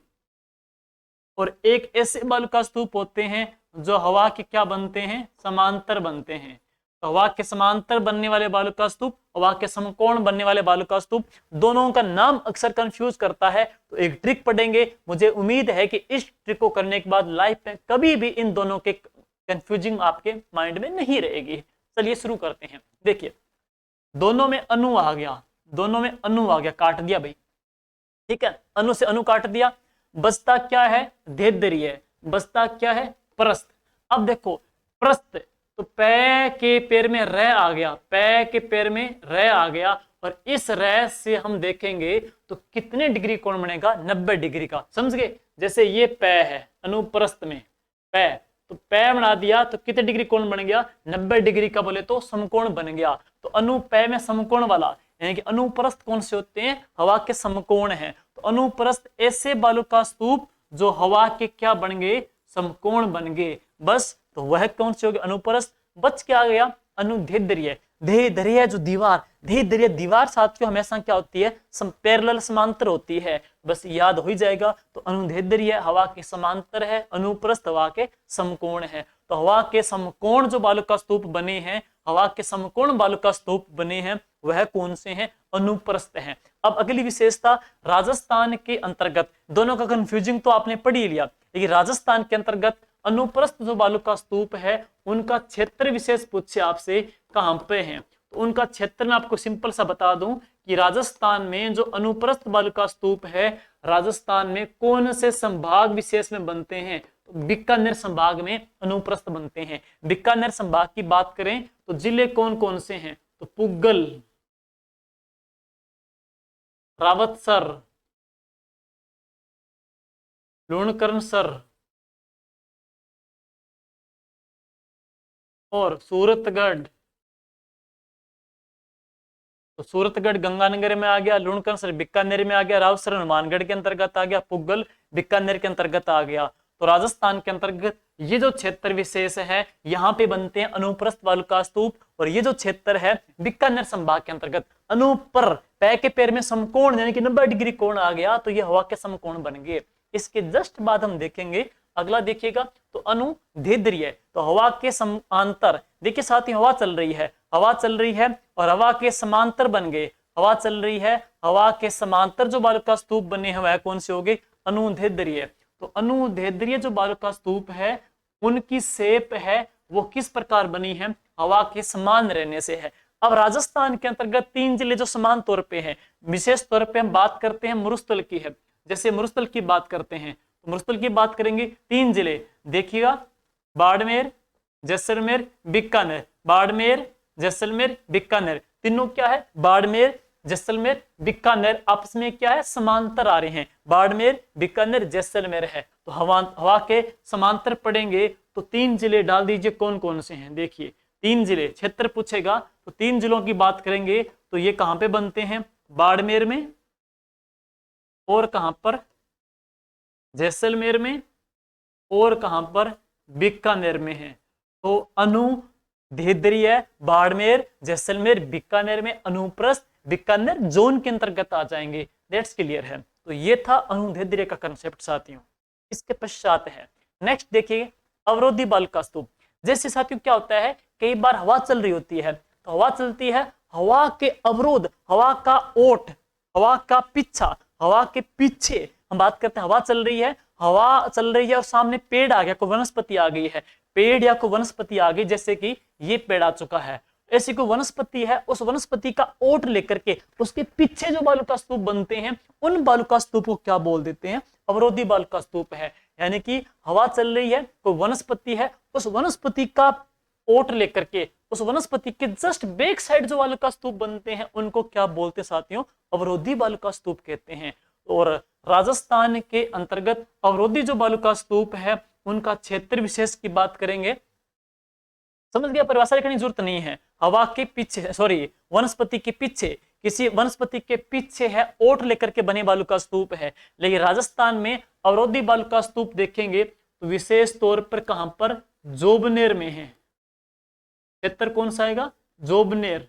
और एक ऐसे बालुका स्तूप होते हैं जो हवा के क्या बनते हैं, समांतर बनते हैं। तो हवा के समांतर बनने वाले बालुका स्तूप, हवा के समकोण बनने वाले बालुका स्तूप, दोनों का नाम अक्सर कंफ्यूज करता है। तो एक ट्रिक पढ़ेंगे, मुझे उम्मीद है कि इस ट्रिक को करने के बाद लाइफ में कभी भी इन दोनों के कंफ्यूजिंग आपके माइंड में नहीं रहेगी। चलिए शुरू करते हैं। देखिए, दोनों में अनु आ गया, दोनों में अनु आ गया, काट दिया भाई, ठीक है, अनु से अनु काट दिया। बचता क्या है, दैर्ध्य, बचता क्या है, प्रस्थ। अब देखो प्रस्थ, तो पै के पैर में र आ गया, पै के पैर में र आ गया, और इस र से हम देखेंगे तो कितने डिग्री कोण बनेगा, 90 डिग्री का। समझ गए, जैसे ये पै है अनुप्रस्थ में पै, तो पै बना दिया तो कितने डिग्री कोण बन गया, 90 डिग्री का, बोले तो समकोण बन गया। तो अनुपै में समकोण वाला, यानी कि अनुप्रस्थ कौन से होते हैं, हवा के समकोण हैं। तो अनुप्रस्थ ऐसे बालुका स्तूप जो हवा के क्या बन गए, समकोण बन गए। बस, तो वह कौन से हो गए, अनुप्रस्थ। बच क्या गया, अनुदैर्ध्य। दैर्ध्य जो दीवार, दैर्ध्य दीवार साथियों हमेशा क्या होती है, पैरेलल समांतर होती है, बस याद हो ही जाएगा। तो अनुदैर्ध्य हवा के समांतर है, अनुप्रस्थ हवा के समकोण है। तो हवा के समकोण जो बालुका स्तूप बने हैं, हवा के समकोण बालुका स्तूप बने हैं, वह कौन से हैं, अनुप्रस्थ हैं। अब अगली विशेषता, राजस्थान के अंतर्गत, दोनों का कंफ्यूजिंग तो आपने पढ़ ही लिया, लेकिन राजस्थान के अंतर्गत अनुप्रस्थ जो बालुका स्तूप है उनका क्षेत्र विशेष पूछे आपसे कहां पे हैं, तो उनका क्षेत्र में आपको सिंपल सा बता दूं कि राजस्थान में जो अनुप्रस्थ बालुका स्तूप है, राजस्थान में कौन से संभाग विशेष में बनते हैं, तो बीकानेर संभाग में अनुप्रस्थ बनते हैं। बीकानेर संभाग की बात करें तो जिले कौन कौन से हैं, तो पुगल, रावतसर, लूणकरणसर और सूरतगढ़ तो सूरतगढ़ गंगानगर में आ गया, लुणकरसर बीकानेर में आ गया, रावसर हनुमानगढ़ के अंतर्गत आ गया, पुगल बीकानेर के अंतर्गत आ गया। तो राजस्थान के अंतर्गत ये जो क्षेत्र विशेष है यहाँ पे बनते हैं अनुप्रस्थ बालुका स्तूप, और ये जो क्षेत्र है बीकानेर संभाग के अंतर्गत अनुपर पै के पैर में समकोण यानी कि 90 डिग्री कोण आ गया, तो ये हवा के समकोण बन गए। इसके जस्ट बाद हम देखेंगे, अगला देखिएगा तो अनुदैर्ध्य, तो हवा के समांतर, देखिए साथ ही हवा चल रही है, हवा चल रही है और हवा के समांतर बन गए, हवा चल रही है, हवा के समांतर जो बालुका स्तूप बने हैं वह कौन से हो गए, अनुदैर्ध्य। तो अनुदैर्ध्य जो बालुका स्तूप है उनकी शेप है वो किस प्रकार बनी है, हवा के समान रहने से है। अब राजस्थान के अंतर्गत 3 जिले जो समान तौर पे हैं, विशेष तौर पे हम बात करते हैं मरुस्थल की है। जैसे मरुस्थल की बात करते हैं तो मरुस्थल की बात करेंगे 3 जिले, देखिएगा बाड़मेर, जैसलमेर, बीकानेर, बाड़मेर, जैसलमेर, बीकानेर, तीनों क्या है, बाड़मेर, जैसलमेर, बीकानेर आपस में क्या है, समांतर आ रहे हैं, बाड़मेर, बीकानेर, जैसलमेर है। तो हवा के समांतर पड़ेंगे तो 3 जिले डाल दीजिए, कौन कौन से हैं, देखिए 3 जिले, क्षेत्र पूछेगा तो 3 जिलों की बात करेंगे तो ये कहां पे बनते हैं, बाड़मेर में, और कहां पर, जैसलमेर में, और कहां पर, बीकानेर में है। तो अनुदैर्ध्य बाड़मेर, जैसलमेर, बीकानेर में, अनुप्रस्थ बीकानेर जोन के अंतर्गत आ जाएंगे। दैट्स क्लियर है। तो ये था अनुदैर्ध्य का कंसेप्ट साथियों। इसके पश्चात है नेक्स्ट देखिए अवरोधी बालुका स्तूप। जैसे साथियों क्या होता है, कई बार हवा चल रही होती है, तो हवा चलती है, हवा के अवरोध, हवा का ओट, हवा का पीछा, हवा के पीछे हम बात करते हैं, हवा चल रही है, हवा चल रही है और सामने पेड़ आ गया, कोई वनस्पति आ गई है, पेड़ या कोई वनस्पति आ गई, जैसे कि ये पेड़ आ चुका है, ऐसी कोई वनस्पति है, उस वनस्पति का ओट लेकर के उसके पीछे जो बालुका स्तूप बनते हैं उन बालुका स्तूप को क्या बोल देते हैं, अवरोधी बालुका स्तूप है। यानी कि हवा चल रही है, कोई वनस्पति है, उस वनस्पति का ओट लेकर के उस वनस्पति के जस्ट बैक साइड जो बालुका स्तूप बनते हैं उनको क्या बोलते हैं साथियों, अवरोधी बालुका स्तूप कहते हैं। और राजस्थान के अंतर्गत अवरोधी जो बालुका स्तूप है उनका क्षेत्र विशेष की बात करेंगे, समझ गया, परिभाषा लिखने की जरूरत नहीं है। हवा के पीछे, सॉरी वनस्पति के पीछे, किसी वनस्पति के पीछे है, ओट लेकर के बने बालुका स्तूप है। लेकिन राजस्थान में अवरोधी बालुका स्तूप देखेंगे तो विशेष तौर पर कहां पर, जोबनेर में है। क्षेत्र कौन सा आएगा, जोबनेर।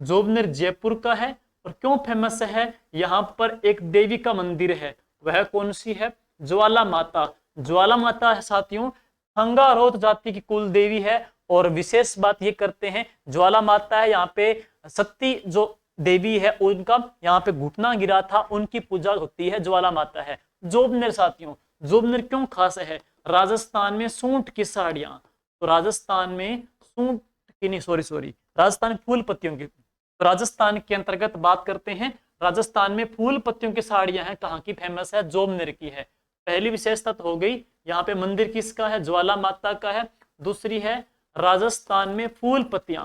जोबनेर जयपुर का है और क्यों फेमस है, यहां पर एक देवी का मंदिर है, वह कौन सी है, ज्वाला माता। ज्वाला माता है साथियों खंगारोत जाति की कुल देवी है, और विशेष बात ये करते हैं ज्वाला माता है, यहाँ पे सती जो देवी है उनका यहाँ पे घुटना गिरा था, उनकी पूजा होती है, ज्वाला माता है। जोबनेर साथियों, जोबनेर क्यों खास है, राजस्थान में सूंठ की साड़ियां, तो राजस्थान में सूंठ की नहीं, सॉरी राजस्थान में फूल पत्तियों की, तो राजस्थान के अंतर्गत बात करते हैं, राजस्थान में फूल पत्तियों की साड़ियां हैं, कहाँ की फेमस है, जोबनेर की है। पहली विशेषता तो हो गई, यहाँ पे मंदिर किसका है, ज्वाला माता का है। दूसरी है राजस्थान में फूल पत्तियां,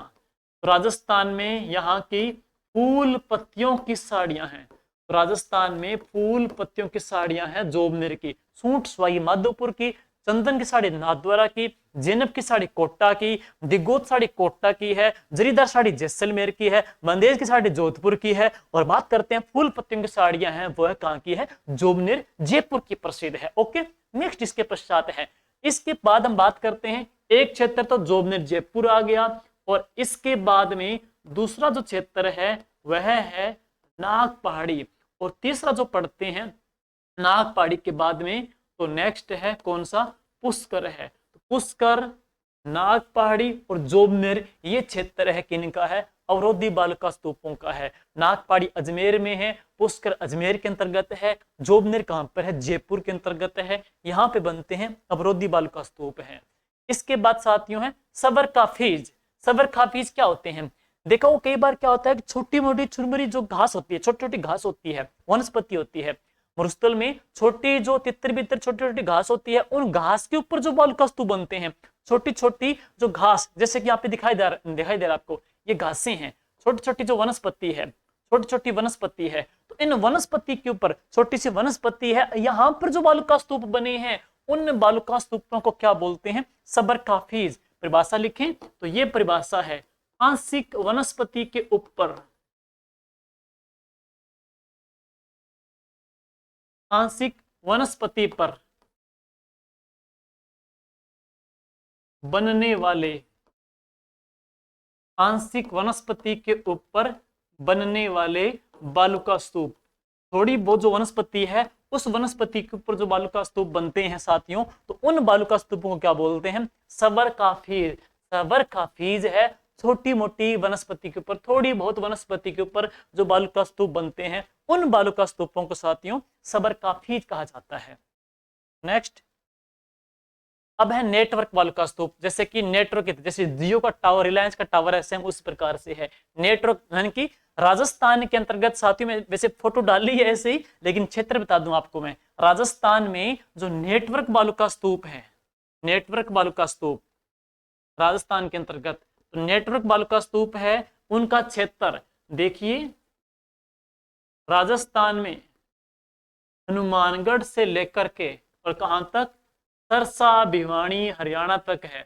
राजस्थान में यहाँ की फूल पत्तियों की साड़ियां हैं, राजस्थान में फूल पत्तियों की साड़ियां हैं जोबनेर की। सूंठ सवाई माधोपुर की, चंदन की साड़ी नाथद्वारा की, जैनब की साड़ी कोटा की, दिगोत साड़ी कोटा की है, जरीदार साड़ी जैसलमेर की है, बंदेज की साड़ी जोधपुर की है, और बात करते हैं फूल पत्तियों की साड़ियां हैं वह कहाँ की है, जोबनेर जयपुर की प्रसिद्ध है। ओके, नेक्स्ट इसके पश्चात है, इसके बाद हम बात करते हैं, एक क्षेत्र तो जोबनेर जयपुर आ गया, और इसके बाद में दूसरा जो क्षेत्र है वह है नाग पहाड़ी, और तीसरा जो पढ़ते हैं नाग पहाड़ी के बाद में तो नेक्स्ट है कौन सा, पुष्कर है। तो पुष्कर, नाग पहाड़ी और जोबनेर ये क्षेत्र है किनका है, अवरोधी बालुका स्तूपों का है। नाग पहाड़ी अजमेर में है, पुष्कर अजमेर के अंतर्गत है, जोबनेर कहां पर है, जयपुर के अंतर्गत है, यहाँ पे बनते हैं अवरोधी बालुका स्तूप है। इसके बाद साथियों है सबर काफीज। सबर काफीज क्या होते हैं, देखो कई बार क्या होता है कि छोटी मोटी छुरमुरी जो घास होती है, छोटी छोटी घास होती है, वनस्पति होती है, मरुस्थल में छोटी जो तितर बितर छोटी छोटी घास होती है, उन घास के ऊपर जो बालुका स्तूप बनते हैं, छोटी छोटी जो घास, जैसे कि यहाँ पे दिखाई दे रहा आपको, ये घासें हैं, छोटी छोटी जो वनस्पति है, छोटी छोटी वनस्पति है, तो इन वनस्पति के ऊपर छोटी सी वनस्पति है, यहाँ पर जो बालुका स्तूप बने हैं उन बालुका स्तूपों को क्या बोलते हैं, सबर काफीज। परिभाषा लिखें तो ये परिभाषा है, आंशिक वनस्पति के ऊपर, आंशिक वनस्पति पर बनने वाले, आंशिक वनस्पति के ऊपर बनने वाले बालू का स्तूप। थोड़ी बहुत जो वनस्पति है उस वनस्पति के ऊपर जो बालू का स्तूप बनते हैं साथियों, तो उन बालू का स्तूपों को क्या बोलते हैं? सबर-का-फीज। सबर-का-फीज है छोटी मोटी वनस्पति के ऊपर, थोड़ी बहुत वनस्पति के ऊपर जो बालू का स्तूप बनते हैं, उन बालू का स्तूपों को साथियों सबर-का-फीज कहा जाता है। नेक्स्ट, अब है नेटवर्क बालू का स्तूप। जैसे कि नेटवर्क, जैसे जियो का टावर, रिलायंस का टावर है, सेम उस प्रकार से है नेटवर्क। यानी कि राजस्थान के अंतर्गत साथियों में वैसे फोटो डाली है ऐसे ही, लेकिन क्षेत्र बता दूं आपको मैं, राजस्थान में जो नेटवर्क बालू का स्तूप है, नेटवर्क बालू का स्तूप राजस्थान के अंतर्गत, तो नेटवर्क बालू का स्तूप है, उनका क्षेत्र देखिए राजस्थान में हनुमानगढ़ से लेकर के और कहां तक? सरसा, भिवानी, हरियाणा तक है।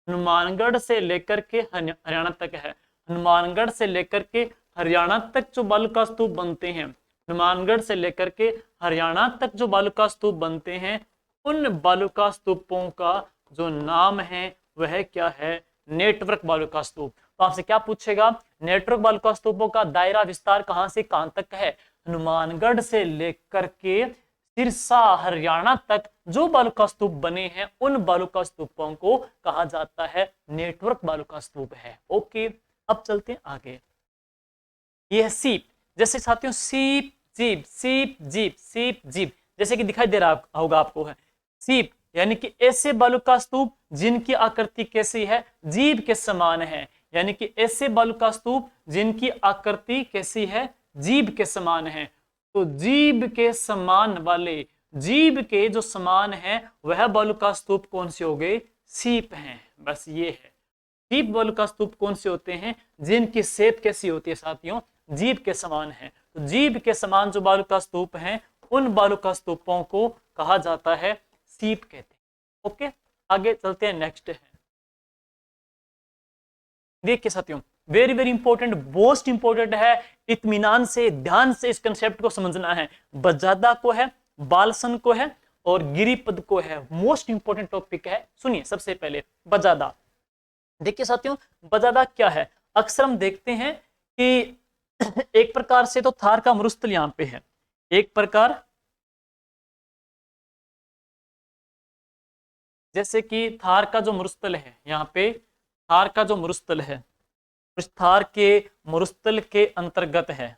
हनुमानगढ़ से लेकर के हरियाणा तक है। हनुमानगढ़ से लेकर के हरियाणा तक जो बालू का स्तूप बनते हैं, हनुमानगढ़ से लेकर के हरियाणा तक जो बालू का स्तूप बनते हैं, उन बालू का स्तूपों का जो नाम है वह क्या है? नेटवर्क बालू का स्तूप। तो आपसे क्या पूछेगा? नेटवर्क बालू का स्तूपों का दायरा विस्तार कहां से कहां तक है? हनुमानगढ़ से लेकर के सिरसा, हरियाणा तक जो बालू का स्तूप बने हैं, उन बालू का स्तूपों को कहा जाता है नेटवर्क बालू का स्तूप है। ओके, अब चलते हैं आगे। यह है सीप। जैसे साथियों सीप, जीप, सीप, जीप, सीप, जीप, जैसे कि दिखाई दे रहा होगा आपको, है सीप यानी कि ऐसे बालू का स्तूप जिनकी आकृति कैसी है? जीभ के समान है। यानी कि ऐसे बालू का स्तूप जिनकी आकृति कैसी है? जीभ के समान है। तो जीभ के समान वाले, जीभ के जो समान है वह बालू का स्तूप कौन से हो गए? सीप हैं। बस ये है, सीप बालू का स्तूप कौन से होते हैं? जिनकी शेप कैसी होती है साथियों? जीभ के समान है। तो जीभ के समान जो बालू का स्तूप हैं, उन बालू का स्तूपों को कहा जाता है सीप कहते हैं। ओके, आगे चलते हैं। नेक्स्ट है, देखिए साथियों, very very important, most important है, इत्मीनान से ध्यान से इस कंसेप्ट को समझना है। बजादा को है, बालसन को है और गिरिपद को है। मोस्ट इंपॉर्टेंट टॉपिक है। सुनिए सबसे पहले बजादा। देखिए साथियों, बजादा क्या है? अक्सर हम देखते हैं कि एक प्रकार से तो थार का मरुस्थल यहां पे है, एक प्रकार जैसे कि थार का जो मरुस्थल है यहाँ पे, थार का जो मरुस्थल है उस थार के मरुस्थल के अंतर्गत है,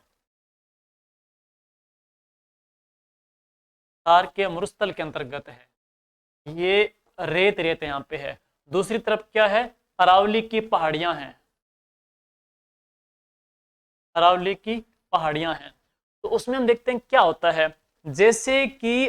थार के मरुस्थल के अंतर्गत है। ये रेत रेत यहाँ पे है। दूसरी तरफ क्या है? अरावली की पहाड़ियां हैं, अरावली की पहाड़ियां हैं। तो उसमें हम देखते हैं क्या होता है, जैसे कि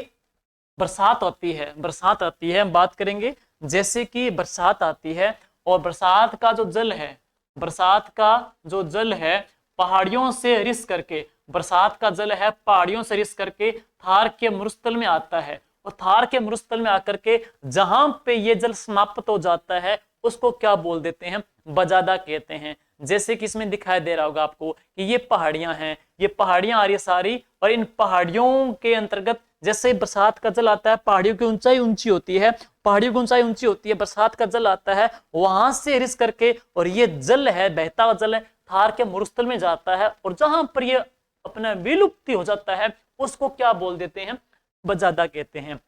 बरसात होती है, बरसात आती है, हम बात करेंगे जैसे कि बरसात आती है और बरसात का जो जल है, बरसात का जो जल है पहाड़ियों से रिस करके, बरसात का जल है पहाड़ियों से रिस करके थार के मरुस्थल में आता है और थार के मरुस्थल में आकर के जहां पे ये जल समाप्त हो जाता है उसको क्या बोल देते हैं? बजादा कहते हैं। जैसे कि इसमें दिखाई दे रहा होगा आपको कि ये पहाड़ियां हैं, ये पहाड़ियां आ रही है सारी, और इन पहाड़ियों के अंतर्गत जैसे ही बरसात का जल आता है, पहाड़ियों की ऊंचाई ऊंची होती है, पहाड़ियों की ऊंचाई ऊंची होती है, बरसात का जल आता है वहां से रिस करके, और ये जल है, बहता हुआ जल है, थार के मरुस्थल में जाता है और जहां पर ये अपना विलुप्ति हो जाता है उसको क्या बोल देते हैं? बजादा कहते हैं।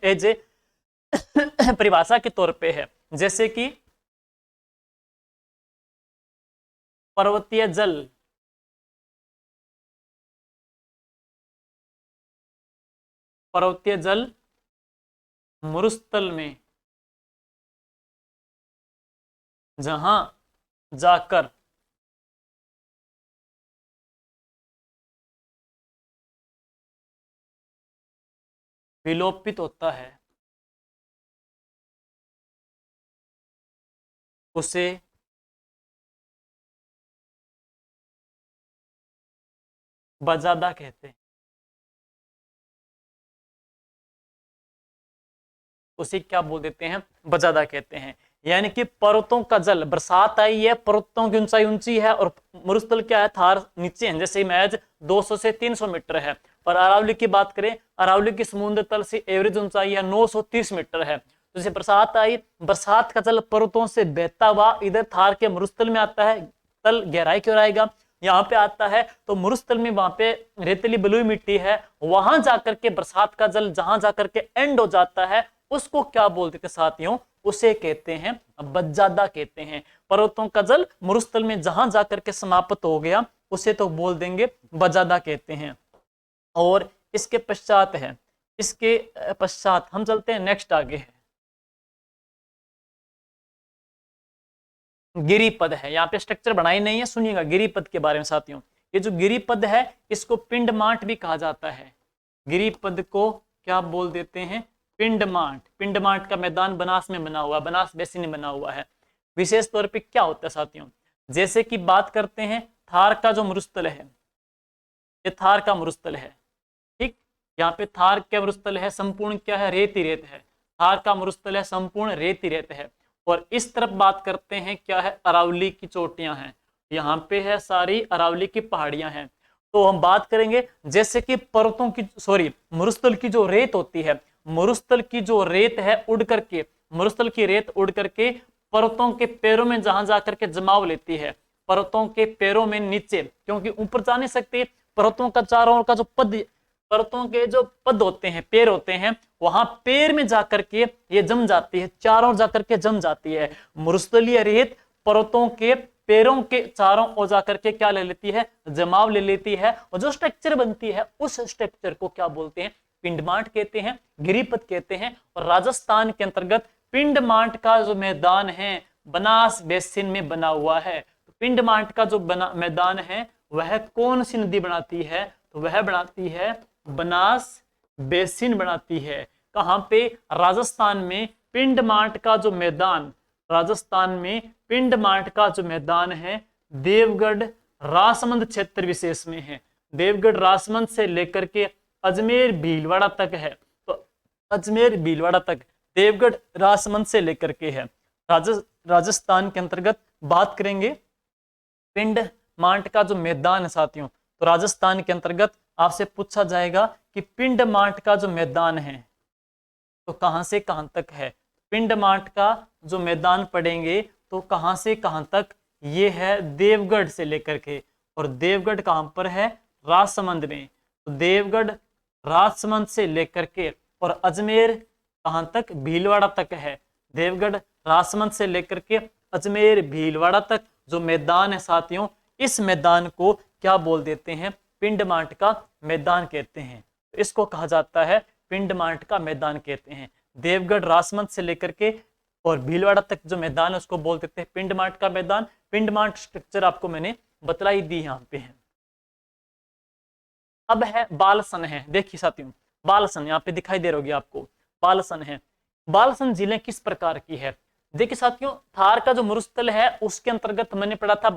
एज ए परिभाषा के तौर पे है, जैसे कि पर्वतीय जल, पर्वतीय जल मरुस्थल में जहां जाकर विलोपित होता है उसे बजादा कहते हैं। उसे क्या बोल देते हैं? बजादा कहते हैं। यानी कि पर्वतों का जल, बरसात आई है, पर्वतों की ऊंचाई ऊंची है और मरुस्थल क्या है? थार नीचे है, जैसे महज 200 से 300 मीटर है, और अरावली की बात करें, अरावली की समुद्र तल से एवरेज ऊंचाई है 930 मीटर है। तो जैसे बरसात आई, बरसात का जल पर्वतों से बहता हुआ इधर थार के मरुस्थल में आता है, तल गहराई क्यों आएगा, यहाँ पे आता है तो मरुस्थल में वहां पे रेतीली बलुई मिट्टी है, वहां जाकर के बरसात का जल जहां जाकर के एंड हो जाता है, उसको क्या बोलते थे साथियों, उसे कहते हैं बज्जादा कहते हैं। पर्वतों का जल मरुस्थल में जहां जाकर के समाप्त हो गया उसे तो बोल देंगे बज्जादा कहते हैं। और इसके पश्चात है, इसके पश्चात हम चलते हैं नेक्स्ट आगे है, गिरिपद है। यहाँ पे स्ट्रक्चर बनाई नहीं है, सुनिएगा गिरिपद के बारे में साथियों। ये जो गिरिपद है इसको पिंडमांट भी कहा जाता है। गिरिपद को क्या बोल देते हैं, पिंडमांट। पिंडमांट का मैदान बनास में बना हुआ, बनास बेसिन में बना हुआ है। विशेष तौर पे क्या होता है साथियों, जैसे कि बात करते हैं थार का जो मरुस्थल है, ये थार का मरुस्थल है, ठीक। यहाँ पे थार क्या मरुस्थल है, संपूर्ण क्या है, रेत ही रेत है। थार का मरुस्थल है संपूर्ण रेत ही रेत है। और इस तरफ बात करते हैं क्या है, अरावली की चोटियां हैं, यहाँ पे है सारी अरावली की पहाड़ियां हैं। तो हम बात करेंगे जैसे कि पर्वतों की, सॉरी, मरुस्थल की जो रेत होती है, मरुस्थल की जो रेत है उड़ करके, मरुस्थल की रेत उड़ करके पर्वतों के पैरों में जहां जाकर के जमाव लेती है, पर्वतों के पैरों में नीचे, क्योंकि ऊपर जा नहीं सकती, पर्वतों का चारों ओर का जो पद, पर्वतों के जो पद होते हैं, पैर होते हैं, वहां पैर में जाकर के ये जम जाती है, चारों ओर जाकर के जम जाती है। मरुस्थलीय रेत पर्वतों के पैरों के चारों ओर जाकर के क्या ले लेती है, जमाव ले लेती है, और जो स्ट्रक्चर बनती है उस स्ट्रक्चर को क्या बोलते हैं, पिंडमांट कहते हैं, गिरिपद कहते हैं। और राजस्थान के अंतर्गत पिंडमांट का जो मैदान है बनास बेसिन में बना हुआ है। तो पिंडमांट का जो मैदान है वह कौन सी नदी बनाती है, तो वह बनाती है बनास बेसिन बनाती है। कहां पे, राजस्थान में पिंडमांट का जो मैदान, राजस्थान में पिंडमांट का जो मैदान है देवगढ़ राजसमंद क्षेत्र विशेष में है। देवगढ़ राजसमंद से लेकर के अजमेर भीलवाड़ा तक है। तो अजमेर भीलवाड़ा तक देवगढ़ राजसमंद से लेकर के है। राजस्थान के अंतर्गत बात करेंगे पिंडमांट का जो मैदान है साथियों, तो राजस्थान के अंतर्गत आपसे पूछा जाएगा कि पिंडमांट का जो मैदान है तो कहां से कहां तक है। पिंडमांट का जो मैदान पढ़ेंगे तो कहां से कहां तक, ये है देवगढ़ से लेकर के, और देवगढ़ कहां पर है, राजसमंद में। तो देवगढ़ राजसमंद से लेकर के और अजमेर कहां तक, भीलवाड़ा तक है। देवगढ़ राजसमंद से लेकर के अजमेर भीलवाड़ा तक जो मैदान है साथियों, इस मैदान को क्या बोल देते हैं, पिंडमांट का मैदान कहते हैं। तो इसको कहा जाता है पिंडमांट का मैदान कहते हैं। देवगढ़ राजसमंद से लेकर के और भीलवाड़ा तक जो मैदान है उसको बोल देते हैं पिंडमांट का मैदान। पिंडमांट स्ट्रक्चर आपको मैंने बतलाई दी यहाँ पे है। अब है बालसन है, देखिए साथियों बालसन यहाँ पे दिखाई दे रही होगी आपको, बालसन है। बालसन जिले किस प्रकार की है, देखिए साथियों थार का जो मरुस्थल है उसके अंतर्गत मैंने पढ़ा था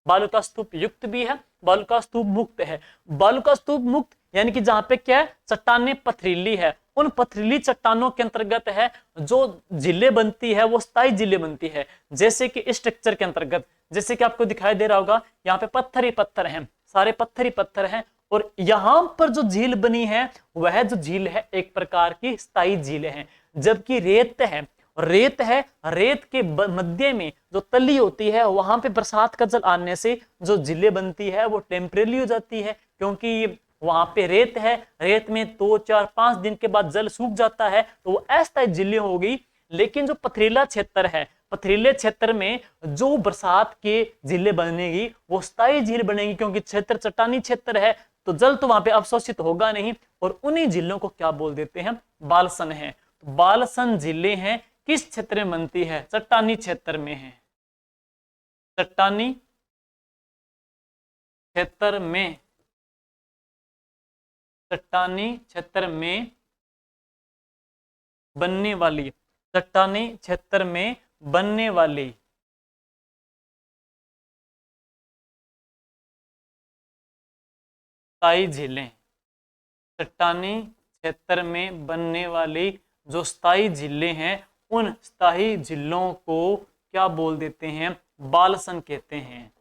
बालू का स्तूप युक्त भी है, बालू का स्तूप मुक्त है। बालू का स्तूप मुक्त यानी कि जहां पे क्या है, चट्टानें पथरीली है, उन पथरीली चट्टानों के अंतर्गत है जो झीलें बनती है, वो स्थायी झीलें बनती है। जैसे कि इस स्ट्रक्चर के अंतर्गत, जैसे कि आपको दिखाई दे रहा होगा यहाँ पे पत्थर ही पत्थर हैं, सारे पत्थर ही पत्थर हैं, और यहाँ पर जो झील बनी है वह जो झील है एक प्रकार की स्थायी झीलें हैं। जबकि रेत है, रेत है, रेत के मध्य में जो तली होती है वहां पे बरसात का जल आने से जो झीलें बनती है वो टेम्परेरी हो जाती है, क्योंकि वहां पे रेत है, रेत में 2, 4, 5 दिन के बाद जल सूख जाता है तो वो अस्थायी झीलें हो गई। लेकिन जो पथरीला क्षेत्र है, पथरीले क्षेत्र में जो बरसात के झीलें बनेगी वो स्थायी झील बनेगी, क्योंकि क्षेत्र चट्टानी क्षेत्र है तो जल तो वहां पे अवशोषित होगा नहीं, और उन्हीं झीलों को क्या बोल देते हैं, बालसन है। तो बालसन झीलें हैं किस क्षेत्र में बनती है, चट्टानी क्षेत्र में है, चट्टानी क्षेत्र में, चट्टानी क्षेत्र में बनने वाली, चट्टानी क्षेत्र में बनने वाली स्थायी झीलें, चट्टानी क्षेत्र में बनने वाली जो स्थायी झीलें हैं उन स्थायी झीलों को क्या बोल देते हैं, बालसन कहते हैं।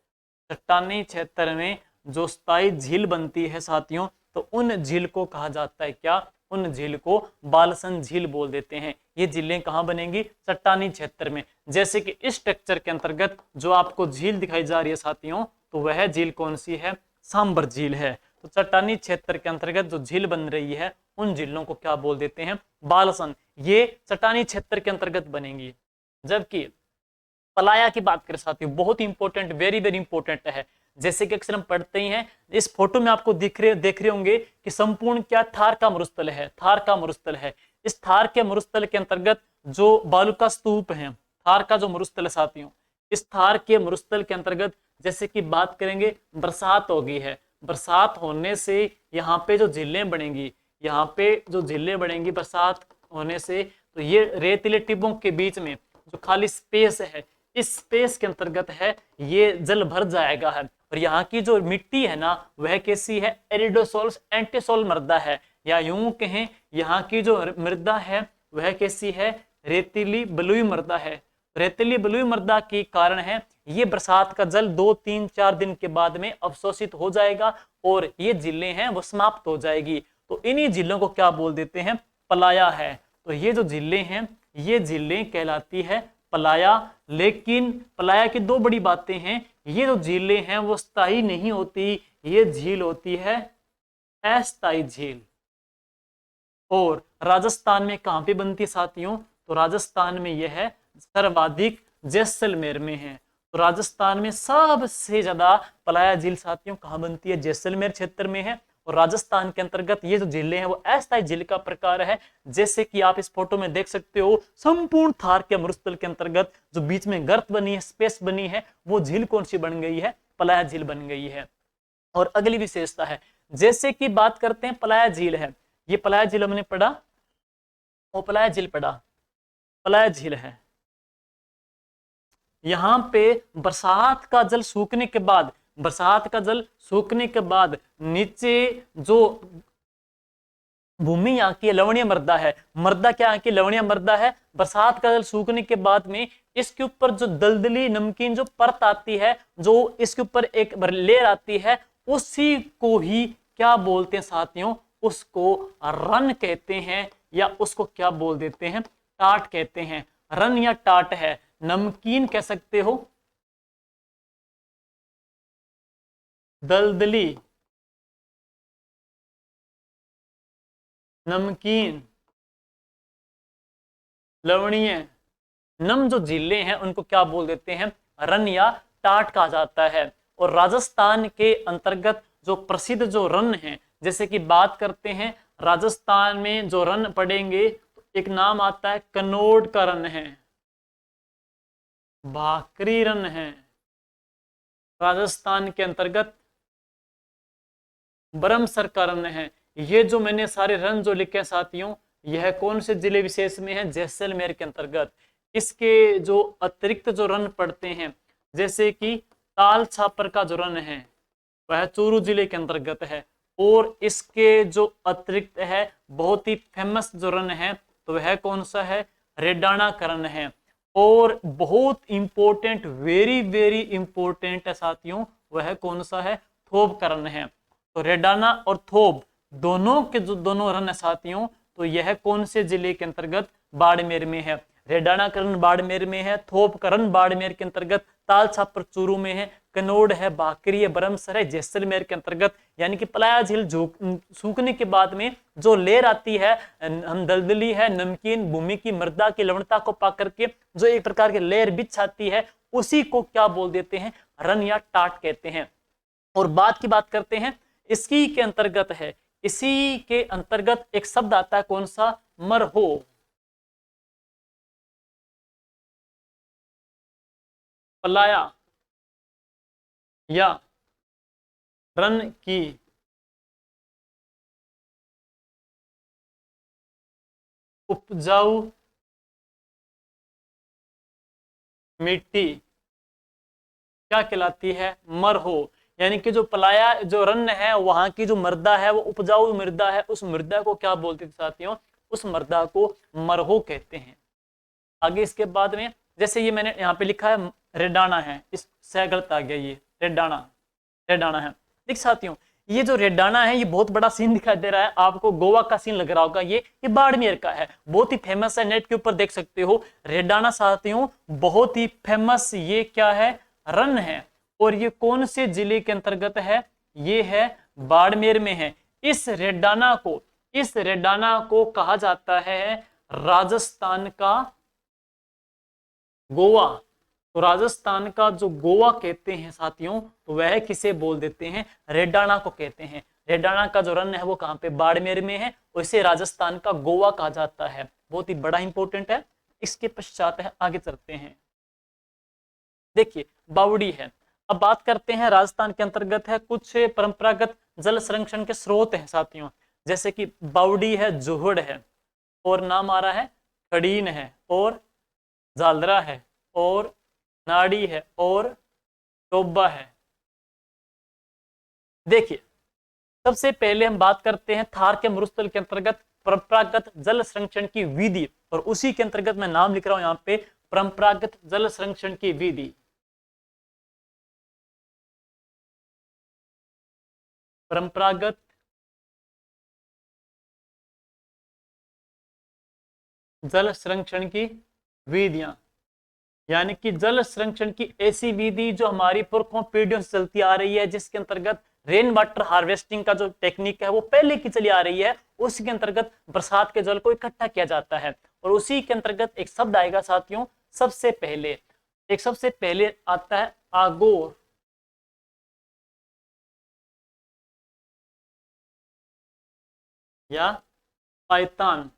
चट्टानी क्षेत्र में जो स्थायी झील बनती है साथियों तो उन झील को कहा जाता है क्या, उन झील को बालसन झील बोल देते हैं। ये झीलें कहाँ बनेंगी, चट्टानी क्षेत्र में। जैसे कि इस स्ट्रक्चर के अंतर्गत जो आपको झील दिखाई जा रही है साथियों, तो वह झील कौन सी है, सांबर झील है। तो चट्टानी क्षेत्र के अंतर्गत जो झील बन रही है उन झीलों को क्या बोल देते हैं, बालसन। ये चट्टानी क्षेत्र के अंतर्गत बनेंगी। जबकि पलाया की बात करें साथियों, बहुत इंपॉर्टेंट, वेरी वेरी इंपॉर्टेंट है। जैसे कि अक्सर हम पढ़ते ही हैं, इस फोटो में आपको देख रहे होंगे कि संपूर्ण क्या थार का मरुस्थल है, थार का मरुस्थल है। इस थार के मरुस्थल के अंतर्गत जो बालू का स्तूप है, थार का जो मरुस्थल है साथियों, इस थार के मरुस्थल के अंतर्गत जैसे कि बात करेंगे, बरसात हो गई है, बरसात होने से यहाँ पे जो झीलें बनेंगी, यहाँ पे जो झीलें बनेंगी बरसात होने से, तो ये रेतीले टिब्बों के बीच में जो खाली स्पेस है, इस स्पेस के अंतर्गत है ये जल भर जाएगा है। और यहाँ की जो मिट्टी है ना वह कैसी है, एरिडोसोल्स एंटीसोल मृदा है, या यूं कहें यहाँ की जो मृदा है वह कैसी है, रेतीली बलुई मृदा है। रेतीली बलुई मृदा के कारण है ये बरसात का जल 2-3-4 दिन के बाद में अवशोषित हो जाएगा और ये झीलें हैं वो समाप्त हो जाएगी। तो इन्हीं झीलों को क्या बोल देते हैं, पलाया है। तो ये जो झीलें हैं ये झीलें कहलाती है पलाया। लेकिन पलाया की दो बड़ी बातें हैं, ये जो झीलें हैं वो स्थायी नहीं होती, ये झील होती है अस्थायी झील। और राजस्थान में कहां पे बनती है साथियों, तो राजस्थान में यह है सर्वाधिक जैसलमेर में है। तो राजस्थान में सबसे ज्यादा पलाया झील साथियों कहां बनती है, जैसलमेर क्षेत्र में है। और राजस्थान के अंतर्गत ये जो झीलें हैं वो अस्थायी झील का प्रकार है। जैसे कि आप इस फोटो में देख सकते हो, संपूर्ण थार के मरुस्थल के अंतर्गत जो बीच में गर्त बनी है, स्पेस बनी है, वो झील कौन सी बन गई है, पलाया झील बन गई है। और अगली विशेषता है, जैसे कि बात करते हैं पलाया झील है, ये पलाया झील हमने पढ़ा, वो पलाया झील पढ़ा, पलाया झील है। यहां पे बरसात का जल सूखने के बाद, बरसात का जल सूखने के बाद नीचे जो भूमि यहाँ की लवणीय मृदा है, मृदा क्या यहाँ की लवणीय मृदा है, बरसात का जल सूखने के बाद में इसके ऊपर जो दलदली नमकीन जो परत आती है, जो इसके ऊपर एक लेयर आती है, उसी को ही क्या बोलते हैं साथियों, उसको रन कहते हैं, या उसको क्या बोल देते हैं, टाट कहते हैं। रन या टाट है, नमकीन कह सकते हो, दलदली, नमकीन, लवणीय, नम जो झीलें हैं उनको क्या बोल देते हैं, रन या टाट कहा जाता है। और राजस्थान के अंतर्गत जो प्रसिद्ध जो रन है, जैसे कि बात करते हैं राजस्थान में जो रन पढ़ेंगे तो एक नाम आता है कनोड का रन है, भाकरी रन है। राजस्थान के अंतर्गत बरमसर का रन है। ये जो मैंने सारे रन जो लिखे साथियों, यह कौन से जिले विशेष में है, जैसलमेर के अंतर्गत। इसके जो अतिरिक्त जो रन पड़ते हैं, जैसे कि ताल छापर का जो रन है वह चूरू जिले के अंतर्गत है। और इसके जो अतिरिक्त है बहुत ही फेमस जो रन है तो वह कौन सा है, रेडाना का रन है। और बहुत इंपॉर्टेंट, वेरी वेरी इंपॉर्टेंट है साथियों, वह कौन सा है, थोब का रन है। तो रेडाना और थोब दोनों के जो दोनों रन है साथियों, तो यह कौन से जिले के अंतर्गत, बाड़मेर में है। रेडाना करण बाड़मेर में है, थोप करण बाड़मेर के अंतर्गत, ताल छापर चूरू में है, कनौड़ है, बाकरी है, बरमसर है, जैसलमेर के अंतर्गत। यानी कि पलाया झील सूखने के बाद में जो लेयर आती है, हम दलदली है, नमकीन भूमि की मृदा की लवणता को पा करके जो एक प्रकार की लेयर बिछ आती है, उसी को क्या बोल देते हैं, रन या टाट कहते हैं। और बात करते हैं इसी के अंतर्गत है, इसी के अंतर्गत एक शब्द आता है कौन सा, मरहो। पलाया या रन की उपजाऊ मिट्टी क्या कहलाती है, मरहो। यानी कि जो पलाया जो रन है वहां की जो मृदा है वो उपजाऊ मृदा है, उस मृदा को क्या बोलते थे साथियों, उस मृदा को मरहो कहते हैं। आगे इसके बाद में जैसे ये मैंने यहाँ पे लिखा है रेडाना है, इस से गलत आ गया, ये रेडाना, रेडाना है। देख साथियों ये जो रेडाना है, ये बहुत बड़ा सीन दिखाई दे रहा है आपको, गोवा का सीन लग रहा होगा, ये बाड़मेर का है, बहुत ही फेमस है, नेट के ऊपर देख सकते हो। रेडाना साथियों बहुत ही फेमस ये क्या है, रन है, और ये कौन से जिले के अंतर्गत है, ये है बाड़मेर में है। इस रेडाना को कहा जाता है राजस्थान का गोवा। तो राजस्थान का जो गोवा कहते हैं साथियों, तो वह किसे बोल देते हैं, रेडाना को कहते हैं। रेडाना का जो रन है वो कहां पे, बाड़मेर में है, और इसे राजस्थान का गोवा कहा जाता है। बहुत ही बड़ा इंपॉर्टेंट है। इसके पश्चात है, आगे चलते हैं, देखिए बावड़ी है। अब बात करते हैं, राजस्थान के अंतर्गत है कुछ परंपरागत जल संरक्षण के स्रोत हैं साथियों, जैसे कि बावड़ी है, जोहड़ है, और नाम आ रहा है खड़ीन है, और जालरा है, और नाड़ी है, और टोबा है। देखिए सबसे पहले हम बात करते हैं थार के मरुस्थल के अंतर्गत परंपरागत जल संरक्षण की विधि, और उसी के अंतर्गत मैं नाम लिख रहा हूं यहां पे, परंपरागत जल संरक्षण की विधि। परंपरागत जल संरक्षण की विधियां, यानी कि जल संरक्षण की ऐसी विधि जो हमारी पुरखों पीढ़ियों से चलती आ रही है, जिसके अंतर्गत रेन वाटर हार्वेस्टिंग का जो टेक्निक है वो पहले की चली आ रही है। उसी के अंतर्गत बरसात के जल को इकट्ठा किया जाता है, और उसी के अंतर्गत एक शब्द आएगा साथियों, सबसे पहले आता है आगोर। या पायतान।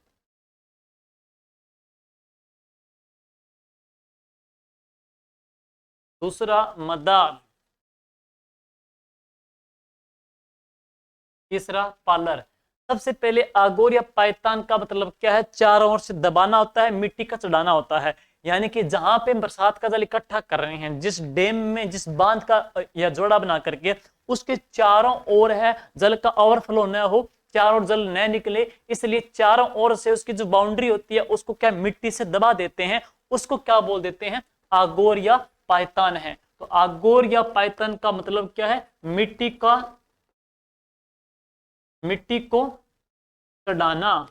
दूसरा मदार। तीसरा पालर। सबसे पहले आगोर या पायतान का मतलब क्या है, चारों ओर से दबाना होता है, मिट्टी का चढ़ाना होता है, यानी कि जहां पे बरसात का जल इकट्ठा कर रहे हैं, जिस डैम में, जिस बांध का या जोड़ा बना करके उसके चारों ओर है जल का ओवरफ्लो न हो, चारों ओर जल न निकले, इसलिए चारों ओर से उसकी जो बाउंड्री होती है उसको क्या मिट्टी से दबा देते हैं, उसको क्या बोल देते हैं, आगोर या पायतान है। तो आगोर या पायतान का मतलब क्या है, मिट्टी को चढ़ाना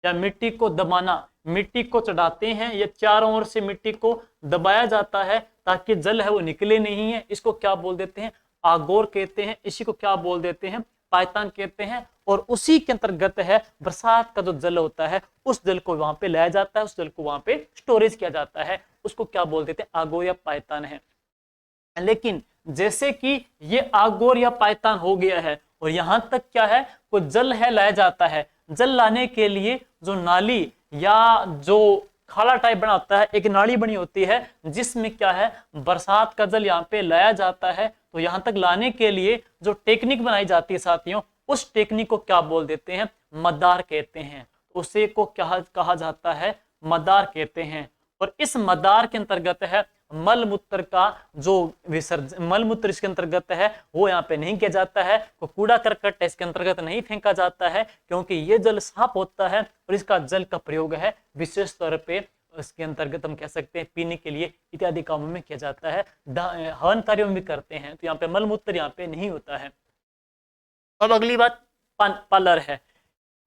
या मिट्टी को दबाना। मिट्टी को चढ़ाते हैं या चारों ओर से मिट्टी को दबाया जाता है ताकि जल है वो निकले नहीं है, इसको क्या बोल देते हैं, आगोर कहते हैं। इसी को क्या बोल देते हैं, पायतान कहते हैं। और उसी के अंतर्गत है बरसात का जो जल होता है उस जल को वहां पे लाया जाता है, उस जल को वहां पे स्टोरेज किया जाता है, उसको क्या बोल देते हैं, आगोर या पायतान है। लेकिन जैसे कि ये आगोर या पायतान हो गया है, और यहां तक क्या है, कोई जल है लाया जाता है, जल लाने के लिए जो नाली या जो खाला टाइप बना होता है, एक नाली बनी होती है जिसमें क्या है, बरसात का जल यहाँ पे लाया जाता है। तो यहां तक लाने के लिए जो टेक्निक बनाई जाती है साथियों, उस टेक्निक को क्या बोल देते हैं, मदार कहते हैं। उसे को क्या कहा जाता है, मदार कहते हैं। और इस मदार के अंतर्गत है मल मूत्र का जो विसर्जन, मल मूत्र इसके अंतर्गत है वो यहाँ पे नहीं किया जाता है, तो कूड़ा करकट इसके अंतर्गत नहीं फेंका जाता है, क्योंकि ये जल साफ होता है और इसका जल का प्रयोग है विशेष तौर पे इसके अंतर्गत हम कह सकते हैं पीने के लिए इत्यादि कामों में किया जाता है, हवन कार्यों में भी करते हैं। तो यहाँ पे मल मूत्र यहाँ पे नहीं होता है। अब अगली बात पालर है।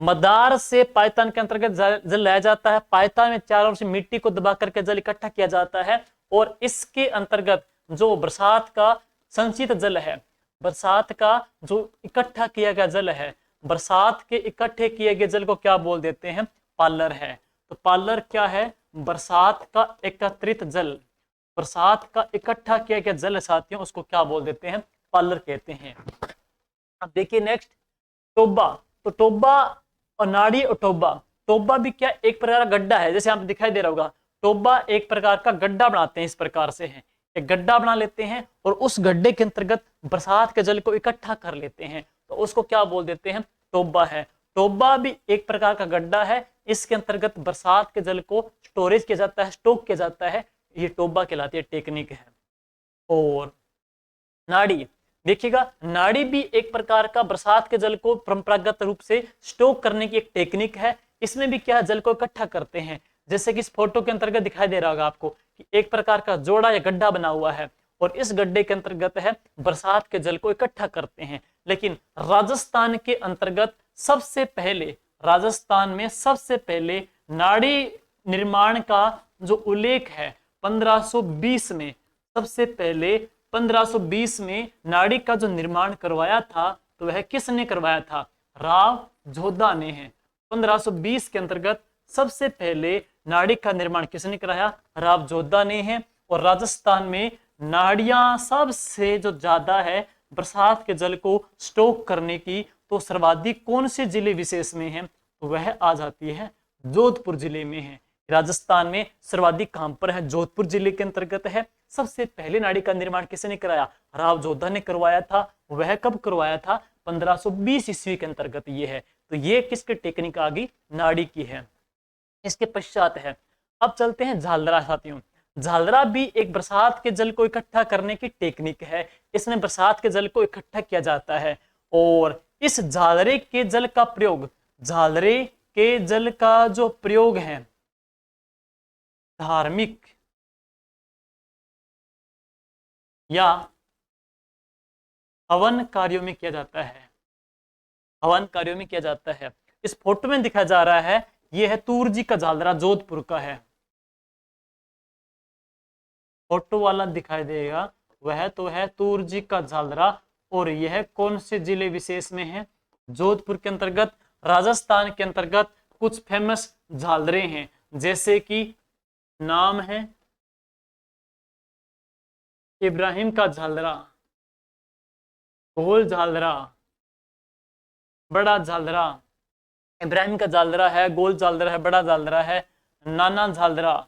मदार से पायतान के अंतर्गत जल लाया जाता है, पायतान में चारों ओर से मिट्टी को दबा करके जल इकट्ठा किया जाता है, और इसके अंतर्गत जो बरसात का संचित जल है, बरसात का जो इकट्ठा किया गया जल है, बरसात के इकट्ठे किए गए जल को क्या बोल देते हैं, पालर है। तो पालर क्या है, बरसात का एकत्रित जल, बरसात का इकट्ठा किया गया जल साथियों, उसको क्या बोल देते हैं, पालर कहते हैं। अब देखिए नेक्स्ट, टोबा। तो टोबा और नाड़ी और टोबा, टोबा भी क्या एक प्रकार का गड्ढा है, जैसे आप दिखाई दे रहा होगा, टोबा एक प्रकार का गड्ढा बनाते हैं, इस प्रकार से है, एक गड्ढा बना लेते हैं और उस गड्ढे के अंतर्गत बरसात के जल को इकट्ठा कर लेते हैं, तो उसको क्या बोल देते हैं, टोबा है। टोबा भी एक प्रकार का गड्ढा है, इसके अंतर्गत बरसात के जल को स्टोरेज किया जाता है, स्टोक किया जाता है, ये टोबा कहलाती है, टेक्निक है। और नाड़ी, देखिएगा नाड़ी भी एक प्रकार का बरसात के जल को परंपरागत रूप से स्टोक करने की एक टेक्निक है। इसमें भी क्या है, जल को इकट्ठा करते हैं, जैसे कि इस फोटो के अंतर्गत दिखाई दे रहा होगा आपको कि एक प्रकार का जोड़ा या गड्ढा बना हुआ है, और इस गड्ढे के अंतर्गत है बरसात के जल को इकट्ठा करते हैं। लेकिन राजस्थान के अंतर्गत सबसे पहले, राजस्थान में सबसे पहले नाड़ी निर्माण का जो उल्लेख है 1520 में, सबसे पहले 1520 में नाड़ी का जो निर्माण करवाया था तो वह किसने करवाया था? राव जोधा ने है। 1520 के अंतर्गत सबसे पहले नाड़ी का निर्माण किसने कराया? राव जोधा ने है। और राजस्थान में नाड़ियां सबसे जो ज्यादा है बरसात के जल को स्टॉक करने की, तो सर्वाधिक कौन से जिले विशेष में है? तो वह आ जाती है जोधपुर जिले में है। राजस्थान में सर्वाधिक कहां पर है? जोधपुर जिले के अंतर्गत है। सबसे पहले नाड़ी का निर्माण किसने कराया? राव जोधा ने करवाया था। वह कब करवाया था? 1520 ईस्वी के अंतर्गत ये है। तो ये किसकी टेक्निक आ गई? नाड़ी की है। इसके पश्चात है, अब चलते हैं झालरा साथियों। झालरा भी एक बरसात के जल को इकट्ठा करने की टेक्निक है। इसमें बरसात के जल को इकट्ठा किया जाता है और इस झालरे के जल का प्रयोग, झालरे के जल का जो प्रयोग है धार्मिक या हवन कार्यों में किया जाता है। हवन कार्यों में किया जाता है। इस फोटो में दिखाया जा रहा है, यह है तूर जी का झालरा, जोधपुर का है। फोटो वाला दिखाई देगा वह तो है तूर जी का झालरा। और यह कौन से जिले विशेष में है? जोधपुर के अंतर्गत। राजस्थान के अंतर्गत कुछ फेमस झालरे हैं, जैसे कि नाम है इब्राहिम का झालरा, गोल झालरा, बड़ा झालरा। इब्राहिम का झालरा है, गोल झालरा है, बड़ा झालरा है, नाना झालरा।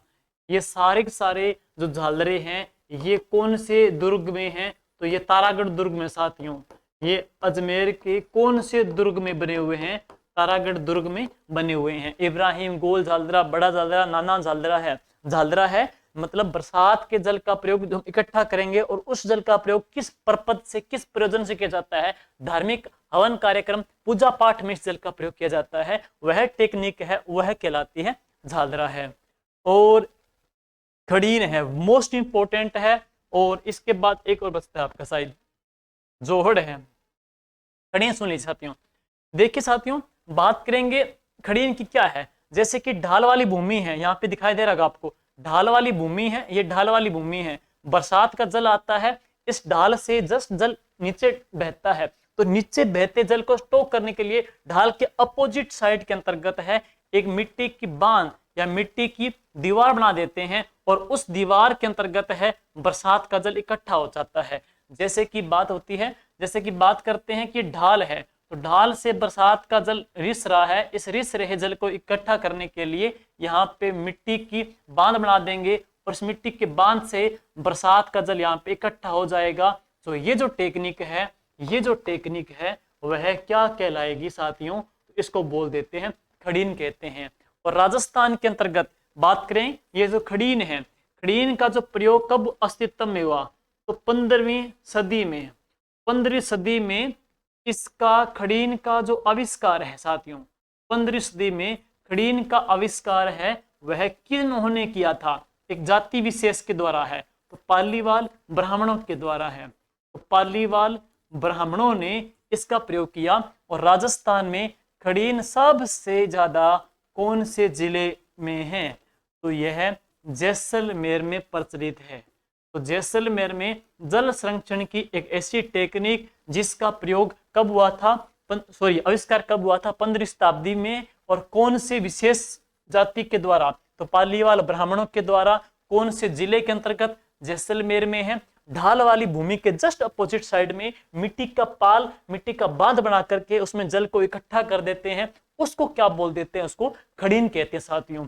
ये सारे के सारे जो झालरे हैं ये कौन से दुर्ग में हैं? तो ये तारागढ़ दुर्ग में साथियों। ये अजमेर के कौन से दुर्ग में बने हुए हैं? तारागढ़ दुर्ग में बने हुए हैं। इब्राहिम, गोल झालरा, बड़ा झालरा, नाना झालरा है। झालरा है मतलब बरसात के जल का प्रयोग जो इकट्ठा करेंगे और उस जल का प्रयोग किस पर्पज से, किस प्रयोजन से किया जाता है? धार्मिक हवन कार्यक्रम, पूजा पाठ में इस जल का प्रयोग किया जाता है। वह टेक्निक है, वह कहलाती है झालरा है। और खड़ीन है, मोस्ट इंपोर्टेंट है। और इसके बाद एक और बचता है आपका शायद जोहड़ है। खड़ीन सुन लीजिए साथियों। देखिए साथियों, बात करेंगे खड़ीन की क्या है। जैसे कि ढाल वाली भूमि है, यहाँ पे दिखाई दे रहा आपको, ढाल वाली भूमि है। ये ढाल वाली भूमि है, बरसात का जल आता है, इस ढाल से जस्ट जल नीचे बहता है। तो नीचे बहते जल को स्टॉक करने के लिए ढाल के अपोजिट साइड के अंतर्गत है एक मिट्टी की बांध या मिट्टी की दीवार बना देते हैं और उस दीवार के अंतर्गत है बरसात का जल इकट्ठा हो जाता है। जैसे कि बात होती है, जैसे कि बात करते हैं कि ढाल है, तो ढाल से बरसात का जल रिस रहा है। इस रिस रहे जल को इकट्ठा करने के लिए यहाँ पे मिट्टी की बांध बना देंगे और इस मिट्टी के बांध से बरसात का जल यहाँ पे इकट्ठा हो जाएगा। तो ये जो टेक्निक है, ये जो टेक्निक है वह क्या कहलाएगी साथियों? इसको बोल देते हैं खड़ीन कहते हैं। और राजस्थान के अंतर्गत बात करें, ये जो खड़ीन है, खड़ीन का जो प्रयोग कब अस्तित्व में हुआ? तो 15वीं सदी में। 15वीं सदी में इसका खड़ीन का जो आविष्कार है साथियों, 15वीं सदी में खड़ीन का आविष्कार है वह किन्होंने किया था? एक जाति विशेष के द्वारा है, तो पालीवाल ब्राह्मणों के द्वारा है। तो पालीवाल ब्राह्मणों ने इसका प्रयोग किया। और राजस्थान में खड़ीन सबसे ज्यादा कौन से जिले में है? तो यह जैसलमेर में प्रचलित है। तो जैसलमेर में जल संरक्षण की एक ऐसी टेक्निक जिसका प्रयोग कब हुआ था? आविष्कार कब हुआ था? 15वीं शताब्दी में। और कौन से विशेष जाति के द्वारा? तो पालीवाल ब्राह्मणों के द्वारा। कौन से जिले के अंतर्गत? जैसलमेर में है। ढाल वाली भूमि के जस्ट अपोजिट साइड में मिट्टी का पाल, मिट्टी का बांध बना करके उसमें जल को इकट्ठा कर देते हैं। उसको क्या बोल देते हैं? उसको खड़ीन कहते हैं साथियों।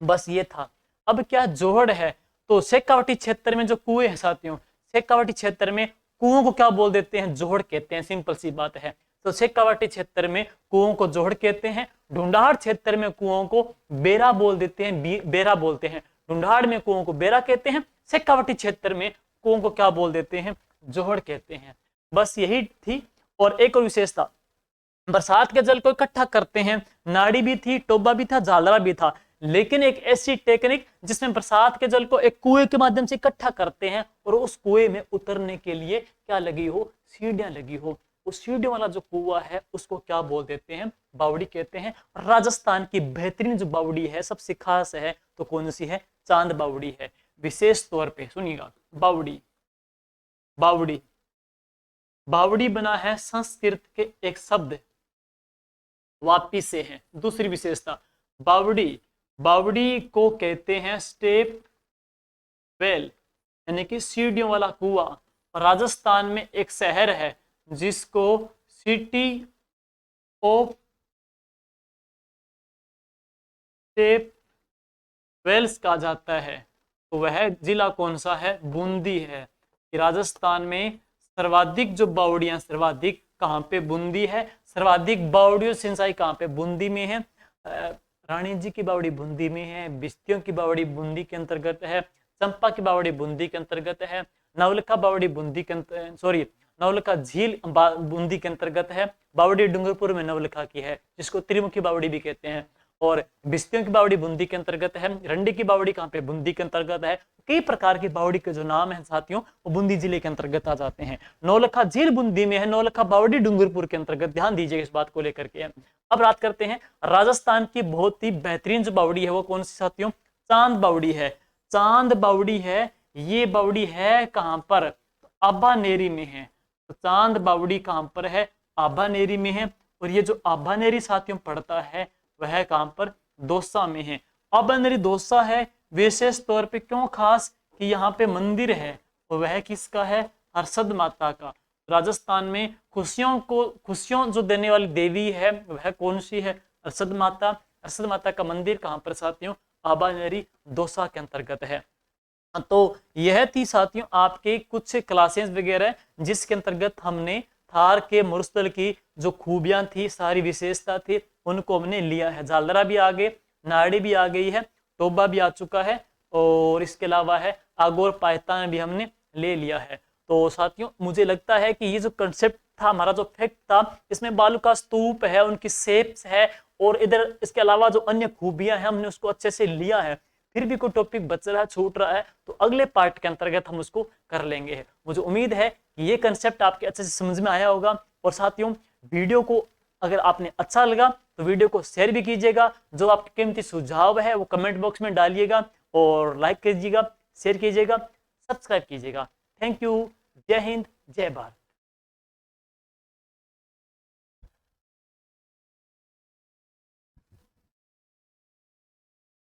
बस ये था। अब क्या जोहड़ है? तो शेखावाटी क्षेत्र में जो कुएं हैं साथियों, शेखावाटी क्षेत्र में कुओं को क्या बोल देते हैं? जोहड़ कहते हैं। सिंपल सी बात है। तो शेखावाटी क्षेत्र में कुओं को जोहड़ कहते हैं। ढूंढाड़ क्षेत्र में कुओं को बेरा बोल देते हैं, बेरा बोलते हैं। ढूंढाड़ में कुओं को बेरा कहते हैं, शेखावाटी क्षेत्र में कुओं को क्या बोल देते हैं? जोहड़ कहते हैं। बस यही थी। और एक और विशेषता, बरसात के जल को इकट्ठा करते हैं। नाड़ी भी थी, टोबा भी था, झालरा भी था, लेकिन एक ऐसी टेक्निक जिसमें बरसात के जल को एक कुएं के माध्यम से इकट्ठा करते हैं और उस कुएं में उतरने के लिए क्या लगी हो, सीढ़ियां लगी हो। उस सीढ़ियों वाला जो कुआं है उसको क्या बोल देते हैं, बावड़ी कहते हैं। और राजस्थान की बेहतरीन जो बावड़ी है, सबसे खास है, तो कौन सी है, चांद बावड़ी है। विशेष तौर पे सुनिएगा, बावड़ी बावड़ी बावड़ी बना है संस्कृत के एक शब्द वापी से है। दूसरी विशेषता, बावड़ी बावड़ी को कहते हैं स्टेप वेल, यानी कि सीढ़ियों वाला कुआं। राजस्थान में एक शहर है जिसको सिटी ऑफ स्टेप वेल्स कहा जाता है। तो वह जिला कौन सा है, बूंदी है। राजस्थान में सर्वाधिक जो बावड़ियां, सर्वाधिक कहाँ पे, बूंदी है। सर्वाधिक बावड़ियों सिंचाई कहाँ पे, बूंदी में है। रानी जी की बावड़ी बूंदी में है, बिस्तियों की बावड़ी बूंदी के अंतर्गत है, चंपा की बावड़ी बूंदी के अंतर्गत है, नवलखा बावड़ी बूंदी के नवलखा झील बूंदी के अंतर्गत है। बावड़ी डूंगरपुर में नवलखा की है, जिसको त्रिमुखी बावड़ी भी कहते हैं। और बिस्तियों की बावड़ी बूंदी के अंतर्गत है। रंडी की बावड़ी कहाँ पे, बूंदी के अंतर्गत है। कई प्रकार की बावड़ी के जो नाम है साथियों, वो बूंदी जिले के अंतर्गत आ जाते हैं। नौलखा झील बूंदी में है, नौलखा बावड़ी डूंगरपुर के अंतर्गत, ध्यान दीजिएगा इस बात को लेकर के। अब बात करते हैं राजस्थान की बहुत ही बेहतरीन जो बावड़ी है वो कौन सी साथियों, चांद बावड़ी है। चांद बावड़ी है, ये बावड़ी है कहां पर, आभानेरी में है। तो चांद बावड़ी कहां पर है, आभानेरी में है। और ये जो आभानेरी साथियों पड़ता है वह कहां पर, दौसा में है। आभानेरी दौसा है विशेष तौर पे क्यों खास, कि यहाँ पे मंदिर है और वह किसका है, हर्षद माता का। राजस्थान में खुशियों जो देने वाली देवी है वह कौन सी है, हर्षद माता। हर्षद माता का मंदिर कहां पर साथियों, आभानेरी दौसा के अंतर्गत है। तो यह थी साथियों आपके कुछ क्लासेस वगैरह जिसके अंतर्गत हमने थार के मरुस्थल की जो खूबियां थी, सारी विशेषता थी, उनको हमने लिया है। झालरा भी आ गए, नाड़ी भी आ गई है, टोबा भी आ चुका है, और इसके अलावा है आगोर पायतान भी हमने ले लिया है। तो साथियों मुझे लगता है कि ये जो कंसेप्ट था, हमारा जो फैक्ट था, इसमें बालू का स्तूप है, उनकी शेप्स है, और इधर इसके अलावा जो अन्य खूबियां हैं हमने उसको अच्छे से लिया है। फिर भी कोई टॉपिक बच रहा है, छूट रहा है, तो अगले पार्ट के अंतर्गत हम उसको कर लेंगे। मुझे उम्मीद है कि ये कंसेप्ट आपके अच्छे से समझ में आया होगा। और साथियों वीडियो को अगर आपने अच्छा लगा तो वीडियो को शेयर भी कीजिएगा। जो आपके कीमती सुझाव है वो कमेंट बॉक्स में डालिएगा, और लाइक कीजिएगा, शेयर कीजिएगा, सब्सक्राइब कीजिएगा। Thank you. जय हिंद, जय भारत।